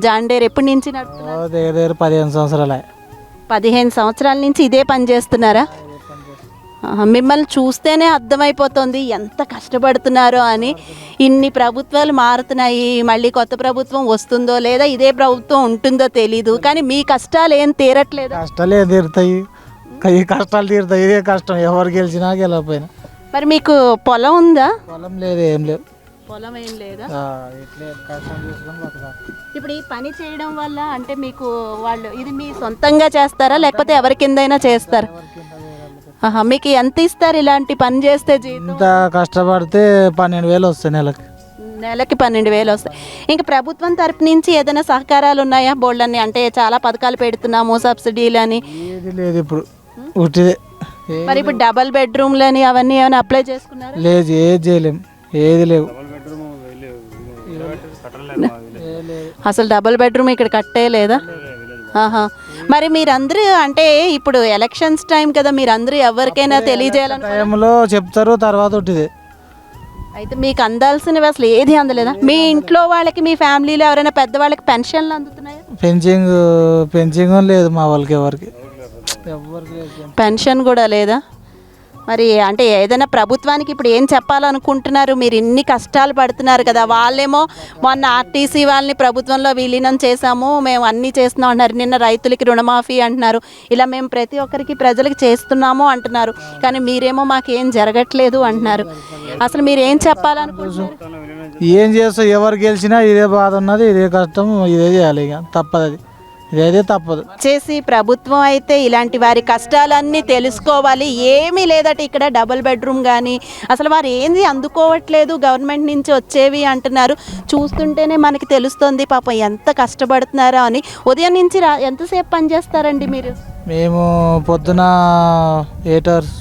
జాండేర్ ఎప్పటి నుంచి నడుపుతున్నారు? దగ్గర 15 సంవత్సరాలే. 15 సంవత్సరాల నుంచి ఇదే పని చేస్తున్నారా? మిమ్మల్ని చూస్తేనే అర్థమైపోతుంది ఎంత కష్టపడుతున్నారో అని. ఇన్ని ప్రభుత్వాలు మారుతున్నాయి, మళ్ళీ కొత్త ప్రభుత్వం వస్తుందో లేదా ఇదే ప్రభుత్వం ఉంటుందో తెలీదు, కానీ మీ కష్టాలు ఏం తీరట్లేదు. కష్టాలే తీరుతాయి, ఈ కష్టాలు తీరుతాయి, ఇదే కష్టం ఎవరు గెలిచినా గెలకపోయినా. మరి మీకు పొలం ఉందా? పొలం లేదు, ఏం లేదు. పొలం ఏం లేదా? కష్టం చేసుకొని బతకాలి. ఇప్పుడు ఈ పని చేయడం వల్ల అంటే మీకు వాళ్ళు ఇది మీ సొంతంగా చేస్తారా లేకపోతే ఎవరి కిందైనా చేస్తారా? మీకు ఎంత ఇస్తారు ఇలాంటి పని చేస్తే? ఇంత కష్టపడితే 12,000 వస్తాయి నెలకి. నెలకి 12,000 వస్తాయి. ఇంకా ప్రభుత్వం తరపు నుంచి ఏదైనా సహకారాలు ఉన్నాయా? బోల్డన్ని అంటే చాలా పథకాలు పెడుతున్నాము, సబ్సిడీలు అని. ఏది లేదు ఇప్పుడు, ఉట్టిదే. మరి ఇప్పుడు డబల్ బెడ్రూమ్లని అవన్నీ ఏమైనా అప్లై చేసుకున్నారా? లేదు, ఏది చేయలేము, ఏది లేవు. అసలు డబుల్ బెడ్రూమ్ ఇక్కడ కట్టేయలేదా? మరి మీరందరూ అంటే ఇప్పుడు ఎలక్షన్స్ టైం కదా, మీరందరూ ఎవరికైనా తెలియజేయాలని టైంలో చెప్తారు, తర్వాత ఉట్టిదే. అయితే మీకు అందాల్సినవి అసలు ఏది అందలేదా? మీ ఇంట్లో వాళ్ళకి, మీ ఫ్యామిలీలో ఎవరైనా పెద్దవాళ్ళకి పెన్షన్లు అందుతున్నాయా? పెన్షన్ లేదు మా వాళ్ళకి, ఎవరికి పెన్షన్ కూడా లేదా? మరి అంటే ఏదైనా ప్రభుత్వానికి ఇప్పుడు ఏం చెప్పాలనుకుంటున్నారు? మీరు ఇన్ని కష్టాలు పడుతున్నారు కదా, వాళ్ళేమో మొన్న ఆర్టీసీ వాళ్ళని ప్రభుత్వంలో విలీనం చేశాము, మేము అన్నీ చేస్తున్నాం అంటున్నారు. నిన్న రైతులకి రుణమాఫీ అంటున్నారు. ఇలా మేము ప్రతి ఒక్కరికి ప్రజలకి చేస్తున్నాము అంటున్నారు, కానీ మీరేమో మాకేం జరగట్లేదు అంటున్నారు. అసలు మీరు ఏం చెప్పాలనుకుంటున్నారు? ఏం చేస్తా, ఎవరు గెలిచినా ఇదే బాధ ఉన్నది, ఇదే కష్టం, ఇదే చేయాలి, ఇక తప్పదు, అది ఇదైతే తప్పదు. చేసి ప్రభుత్వం అయితే ఇలాంటి వారి కష్టాలన్నీ తెలుసుకోవాలి. ఏమీ లేదట ఇక్కడ డబుల్ బెడ్రూమ్ కానీ, అసలు వారు ఏంది అందుకోవట్లేదు, గవర్నమెంట్ నుంచి వచ్చేవి అంటున్నారు. చూస్తుంటేనే మనకి తెలుస్తుంది పాపం ఎంత కష్టపడుతున్నారో అని. ఉదయం నుంచి ఎంతసేపు పని చేస్తారండి మీరు? మేము పొద్దున 8 hours.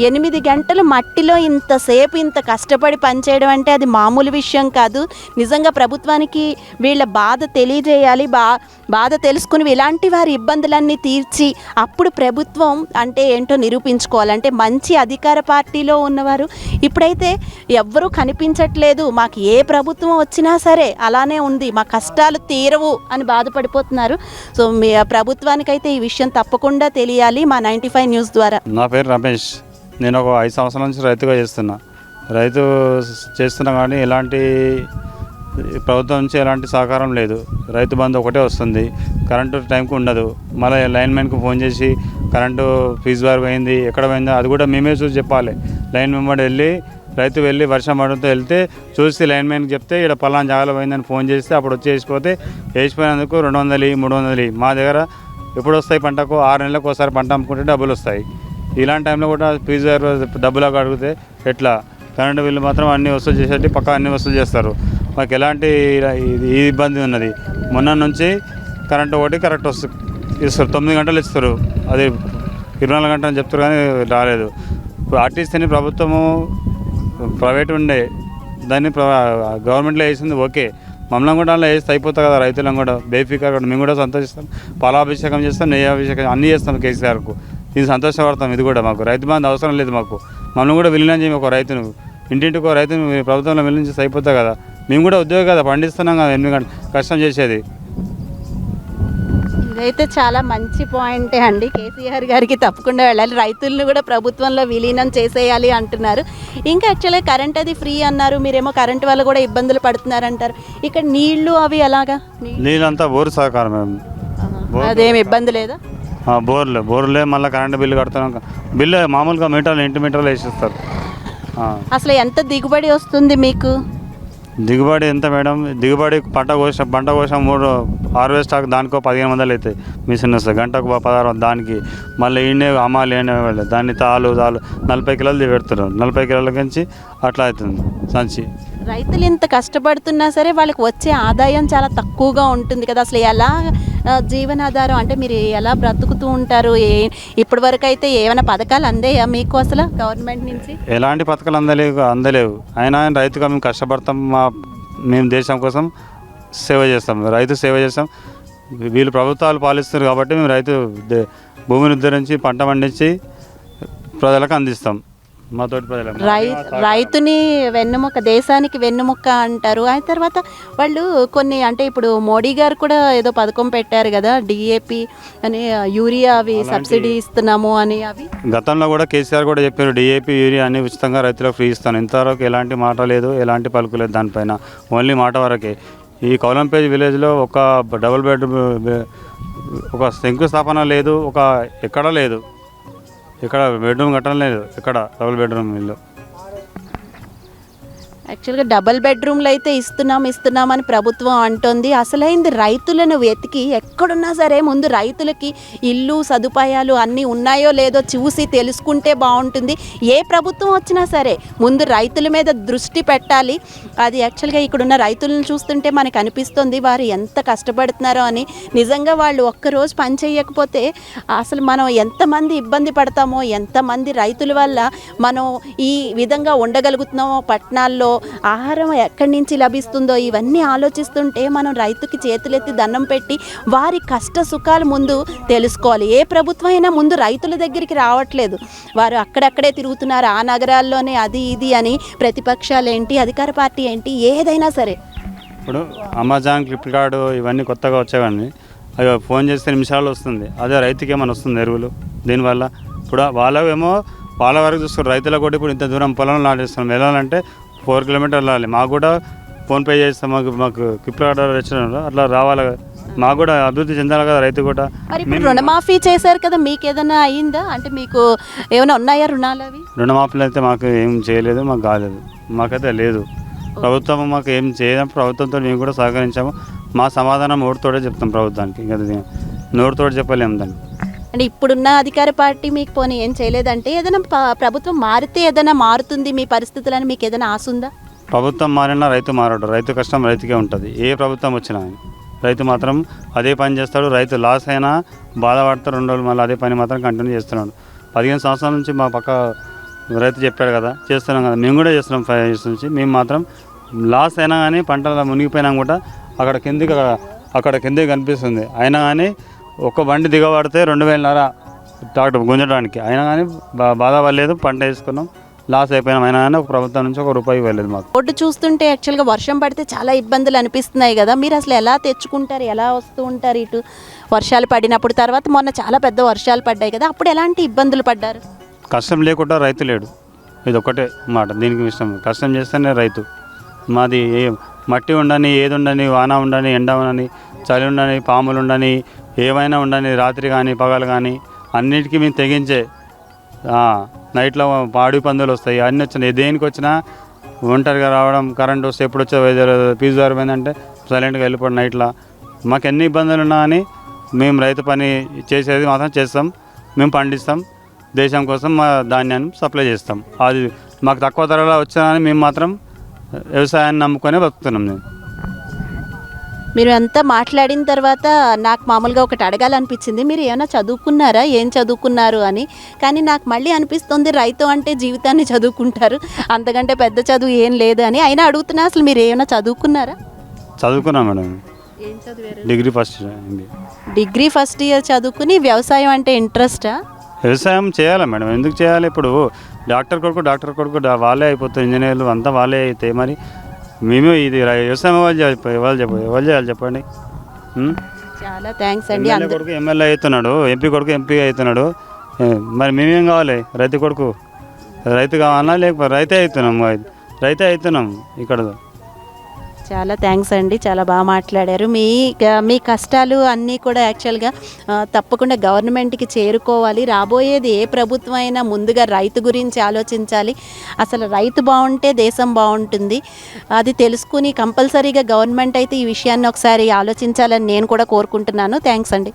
8 గంటలు మట్టిలో ఇంతసేపు ఇంత కష్టపడి పనిచేయడం అంటే అది మామూలు విషయం కాదు. నిజంగా ప్రభుత్వానికి వీళ్ళ బాధ తెలియజేయాలి, బాధ తెలుసుకుని ఇలాంటి వారి ఇబ్బందులన్నీ తీర్చి అప్పుడు ప్రభుత్వం అంటే ఏంటో నిరూపించుకోవాలంటే మంచి అధికార పార్టీలో ఉన్నవారు ఇప్పుడైతే ఎవ్వరూ కనిపించట్లేదు. మాకు ఏ ప్రభుత్వం వచ్చినా సరే అలానే ఉంది, మా కష్టాలు తీరవు అని బాధపడిపోతున్నారు. సో మీ ప్రభుత్వానికైతే ఈ విషయం తప్పకుండా తెలియాలి మా 95 న్యూస్ ద్వారా. నా పేరు రమేష్. నేను ఒక 5 సంవత్సరాల నుంచి రైతుగా చేస్తున్నా కానీ ఎలాంటి ప్రభుత్వం నుంచి ఎలాంటి సహకారం లేదు. రైతు బంధు ఒకటే వస్తుంది, కరెంటు టైంకి ఉండదు. మళ్ళీ లైన్మెన్కి ఫోన్ చేసి కరెంటు ఫీజు వారు పోయింది, ఎక్కడ పోయిందో అది కూడా మేమే చూసి చెప్పాలి. లైన్ మెంబర్ రైతు వెళ్ళి వర్షం పడంతో వెళ్తే చూసి లైన్మెన్కి చెప్తే ఇక్కడ పలానా జాగాలో పోయిందని ఫోన్ చేస్తే అప్పుడు వచ్చి వేసిపోయినందుకు 200, 300. మా దగ్గర ఎప్పుడు వస్తాయి పంటకు 6 నెలలకు ఒకసారి పంట అమ్ముకుంటే డబ్బులు వస్తాయి. ఇలాంటి టైంలో కూడా ఫీజు డబ్బులాగా అడిగితే ఎట్లా? కరెంటు బిల్లు మాత్రం అన్నీ వసూలు చేసేటి పక్కా అన్నీ వసూలు చేస్తారు. మాకు ఎలాంటి ఈ ఇబ్బంది ఉన్నది. మొన్న నుంచి కరెంటు ఒకటి కరెక్ట్ ఇస్తారు, 9 గంటలు ఇస్తారు, అది 24 గంటలు అని చెప్తారు కానీ రాలేదు. ఆర్టీసీని ప్రభుత్వము ప్రైవేట్ ఉండే దాన్ని గవర్నమెంట్లో వేసింది ఓకే, మమ్మల్ని కూడా అలా వేస్తే అయిపోతుంది కదా. రైతులను కూడా బేఫికర్ కూడా మేము కూడా సంతోషిస్తాం, పాలాభిషేకం చేస్తాం, నెయ్యాభిషేకం అన్నీ చేస్తాం కేసీఆర్కు. ఇది సంతోషపడతాం. ఇది కూడా మాకు రైతు బంధు అవసరం లేదు. మాకు మమ్మల్ని కూడా విలీనం చేయము, ఒక రైతును ఇంటింటికి ఒక రైతును ప్రభుత్వంలో విలీనం చేస్తే అయిపోతుంది కదా. మేము కూడా ఉద్యోగం కదా, పండిస్తున్నాం కదా, 8 గంటలు కష్టం చేసేది. ఇదైతే చాలా మంచి పాయింటే అండి. కేసీఆర్ గారికి తప్పకుండా వెళ్ళాలి, రైతులను కూడా ప్రభుత్వంలో విలీనం చేసేయాలి అంటున్నారు. ఇంకా యాక్చువల్గా కరెంట్ అది ఫ్రీ అన్నారు, మీరేమో కరెంట్ వల్ల కూడా ఇబ్బందులు పడుతున్నారు అంటారు. ఇక్కడ నీళ్లు అవి ఎలాగా? నీళ్ళంతా బోరు సహకారం, అదేమి ఇబ్బంది లేదా? బోర్లే మళ్ళీ కరెంటు బిల్లు కడతాం. బిల్లు మామూలుగా మీటర్లు, ఇంటి మీటర్లు వేసిస్తారు. అసలు ఎంత దిగుబడి వస్తుంది మీకు? దిగుబడి ఎంత మేడం? దిగుబడి పంట కోసాం 3 హార్వెస్ట్ దానికో 1500 అవుతాయి. మిషన్ వస్తుంది గంటకు 16 దానికి. మళ్ళీ ఈయనే అమ్మాలి వాళ్ళు దాన్ని తాలు 40 కిలోలు పెడతారు. 40 కిలోల నుంచి అట్లా అవుతుంది సంచి. రైతులు ఇంత కష్టపడుతున్నా సరే వాళ్ళకి వచ్చే ఆదాయం చాలా తక్కువగా ఉంటుంది కదా. అసలు ఎలా జీవనాధారం అంటే మీరు ఎలా బ్రతుకుతూ ఉంటారు? ఇప్పటి వరకు అయితే ఏమైనా పథకాలు అందాయా మీకు అసలు గవర్నమెంట్ నుంచి? ఎలాంటి పథకాలు అందలేవు. అయినా రైతుగా మేము కష్టపడతాం. మేము దేశం కోసం సేవ చేస్తాం, రైతు సేవ చేస్తాం. వీళ్ళు ప్రభుత్వాలు పాలిస్తారు కాబట్టి మేము భూమిని ఉద్ధరించి పంట పండించి ప్రజలకు అందిస్తాం. మా తోటి ప్రజలకు రైతుని వెన్నెముక, దేశానికి వెన్నెముక అంటారు. ఆ తర్వాత వాళ్ళు కొన్ని అంటే ఇప్పుడు మోడీ గారు కూడా ఏదో పథకం పెట్టారు కదా, డిఏపి అని, యూరియా అవి సబ్సిడీ ఇస్తున్నాము అని. అవి గతంలో కూడా కేసీఆర్ కూడా చెప్పారు డిఏపి యూరియా అని ఉచితంగా రైతులకు ఫ్రీ ఇస్తాను. ఇంతవరకు ఎలాంటి మాట లేదు, ఎలాంటి పలుకు లేదు దానిపైన. ఓన్లీ మాట వరకే. ఈ కౌలంపేజ్ విలేజ్లో ఒక డబుల్ బెడ్రూమ్, ఒక శంకుస్థాపన లేదు, ఎక్కడ లేదు. ఇక్కడ బెడ్రూమ్ కట్టడం లేదు, ఇక్కడ డబుల్ బెడ్రూమ్ ఇల్లు. యాక్చువల్గా డబల్ బెడ్రూమ్లు అయితే ఇస్తున్నామని ప్రభుత్వం అంటుంది. అసలైంది రైతులను వెతికి ఎక్కడున్నా సరే ముందు రైతులకి ఇల్లు సదుపాయాలు అన్నీ ఉన్నాయో లేదో చూసి తెలుసుకుంటే బాగుంటుంది. ఏ ప్రభుత్వం వచ్చినా సరే ముందు రైతుల మీద దృష్టి పెట్టాలి. అది యాక్చువల్గా ఇక్కడున్న రైతులను చూస్తుంటే మనకు అనిపిస్తుంది వారు ఎంత కష్టపడుతున్నారో అని. నిజంగా వాళ్ళు ఒక్కరోజు పని చేయకపోతే అసలు మనం ఎంతమంది ఇబ్బంది పడతామో, ఎంతమంది రైతుల వల్ల మనం ఈ విధంగా ఉండగలుగుతున్నామో, పట్టణాల్లో ఆహారం ఎక్కడి నుంచి లభిస్తుందో ఇవన్నీ ఆలోచిస్తుంటే మనం రైతుకి చేతులెత్తి దండం పెట్టి వారి కష్ట సుఖాలు ముందు తెలుసుకోవాలి. ఏ ప్రభుత్వం అయినా ముందు రైతుల దగ్గరికి రావట్లేదు, వారు అక్కడక్కడే తిరుగుతున్నారు. ఆ నగరాల్లోనే అది ఇది అని ప్రతిపక్షాలు ఏంటి, అధికార పార్టీ ఏంటి, ఏదైనా సరే. ఇప్పుడు అమెజాన్, ఫ్లిప్కార్ట్ ఇవన్నీ కొత్తగా వచ్చేవన్నీ అవి ఫోన్ చేస్తే నిమిషాలు వస్తుంది. అదే రైతుకి ఏమైనా వస్తుంది ఎరువులు దీనివల్ల? ఇప్పుడు వాళ్ళ వరకు చూస్తారు. రైతులకు కూడా ఇప్పుడు ఇంత దూరం పొలంలో నాటేస్తున్నాం, వెళ్ళాలంటే 4 కిలోమీటర్లు వెళ్ళాలి. మాకు కూడా ఫోన్పే చేస్తాం, మాకు ఫ్లిప్కార్ట్ వచ్చిన అట్లా రావాలి. మాకు కూడా అభివృద్ధి చెందాలి కదా రైతు కూడా. మరి ఇప్పుడు రుణమాఫీ చేశారు కదా, మీకు ఏదైనా అయిందా? అంటే మీకు ఏమైనా ఉన్నాయా రుణాలు? అవి రుణమాఫీలు అయితే మాకు ఏం చేయలేదు, మాకు కాలేదు, మాకైతే లేదు. ప్రభుత్వం మాకు ఏం చేయడం, ప్రభుత్వంతో మేము కూడా సహకరించాము. మా సమాధానం నోటితోటే చెప్తాం ప్రభుత్వానికి, ఇంకా నోటితోటి చెప్పలేము దాన్ని. అంటే ఇప్పుడున్న అధికార పార్టీ మీకు పోనీ ఏం చేయలేదంటే ఏదైనా ప్రభుత్వం మారితే ఏదైనా మారుతుంది మీ పరిస్థితులని మీకు ఏదైనా ఆశ ఉందా? ప్రభుత్వం మారినా రైతు మారడు. రైతు కష్టం రైతుకే ఉంటుంది. ఏ ప్రభుత్వం వచ్చినా రైతు మాత్రం అదే పని చేస్తాడు. రైతు లాస్ అయినా బాధపడతాడు, 2 రోజులు మళ్ళీ అదే పని మాత్రం కంటిన్యూ చేస్తున్నాడు. 15 సంవత్సరాల నుంచి మా పక్క రైతు చెప్పాడు కదా, చేస్తున్నాం కదా, మేము కూడా చేస్తున్నాం 5 years నుంచి. మేము మాత్రం లాస్ అయినా కానీ పంటలు మునిగిపోయినా కూడా అక్కడ కిందికి కనిపిస్తుంది. అయినా కానీ ఒక బండి దిగబడితే 2,000 ట్రాక్టర్ గుంజడానికి, అయినా కానీ బాధపడలేదు. పంట వేసుకున్నాం, లాస్ అయిపోయినాం. అయినా కానీ ఒక ప్రభుత్వం నుంచి ₹1 ఇవ్వలేదు మాకు. రోడ్డు చూస్తుంటే యాక్చువల్గా వర్షం పడితే చాలా ఇబ్బందులు అనిపిస్తున్నాయి కదా, మీరు అసలు ఎలా తెచ్చుకుంటారు, ఎలా వస్తూ ఉంటారు ఇటు వర్షాలు పడినప్పుడు? తర్వాత మొన్న చాలా పెద్ద వర్షాలు పడ్డాయి కదా, అప్పుడు ఎలాంటి ఇబ్బందులు పడ్డారు? కష్టం లేకుండా రైతు లేడు, ఇది ఒకటే మాట. దీనికి ఇష్టం, కష్టం చేస్తేనే రైతు. మాది మట్టి ఉండని, ఏది ఉండని, వాన ఉండని, ఎండ ఉండని, చలి ఉండని, పాములు ఉండని, ఏమైనా ఉండని, రాత్రి కానీ పగలు కానీ అన్నిటికీ మేము తెగించే. నైట్లో పాడి పందులు వస్తాయి, అన్నీ వచ్చినాయి. దేనికి వచ్చినా ఒంటరిగా రావడం, కరెంట్ వస్తే ఎప్పుడు వచ్చే ఫీజు జరిపోయిందంటే సైలెంట్గా వెళ్ళిపోవడం నైట్లో. మాకు ఎన్ని ఇబ్బందులు ఉన్నా కానీ మేము రైతు పని చేసేది మాత్రం చేస్తాం. మేము పండిస్తాం, దేశం కోసం మా ధాన్యాన్ని సప్లై చేస్తాం. అది మాకు తక్కువ ధరలో వచ్చినా కానీ మేము మాత్రం వ్యవసాయాన్ని నమ్ముకొని బతుకుతున్నాం. మీరు అంతా మాట్లాడిన తర్వాత నాకు మామూలుగా ఒకటి అడగాలనిపించింది, మీరు ఏమైనా చదువుకున్నారా, ఏం చదువుకున్నారు అని. కానీ నాకు మళ్ళీ అనిపిస్తుంది రైతు అంటే జీవితాన్ని చదువుకుంటారు, అంతకంటే పెద్ద చదువు ఏం లేదు అని. అయినా అడుగుతున్నా, అసలు మీరు ఏమైనా చదువుకున్నారా? చదువుకున్నాం మేడం, ఏం చదివారు? డిగ్రీ ఫస్ట్ ఇయర్ చదువుకుని వ్యవసాయం అంటే ఇంట్రెస్టా? వ్యవసాయం చేయాలి మేడం, ఎందుకు చేయాలి? ఇప్పుడు డాక్టర్ కొడుకు వాళ్ళే అయిపోతారు, ఇంజనీర్లు అంతా వాళ్ళే అవుతాయి. మరి మేము ఇది వ్యవసాయం వాళ్ళు చేయాలి చెప్పండి. చాలా థ్యాంక్స్ అండి. కొడుకు ఎమ్మెల్యే అవుతున్నాడు, ఎంపీ కొడుకు ఎంపీ అవుతున్నాడు. మరి మేమేం కావాలి? రైతు కొడుకు రైతు కావాలా, లేకపోతే రైతే అవుతున్నాం ఇక్కడ. చాలా థ్యాంక్స్ అండి, చాలా బాగా మాట్లాడారు. మీ కష్టాలు అన్నీ కూడా యాక్చువల్గా తప్పకుండా గవర్నమెంట్కి చేరుకోవాలి. రాబోయేది ఏ ప్రభుత్వం అయినా ముందుగా రైతు గురించి ఆలోచించాలి. అసలు రైతు బాగుంటే దేశం బాగుంటుంది. అది తెలుసుకుని కంపల్సరీగా గవర్నమెంట్ అయితే ఈ విషయాన్ని ఒకసారి ఆలోచించాలని నేను కూడా కోరుకుంటున్నాను. థ్యాంక్స్ అండి.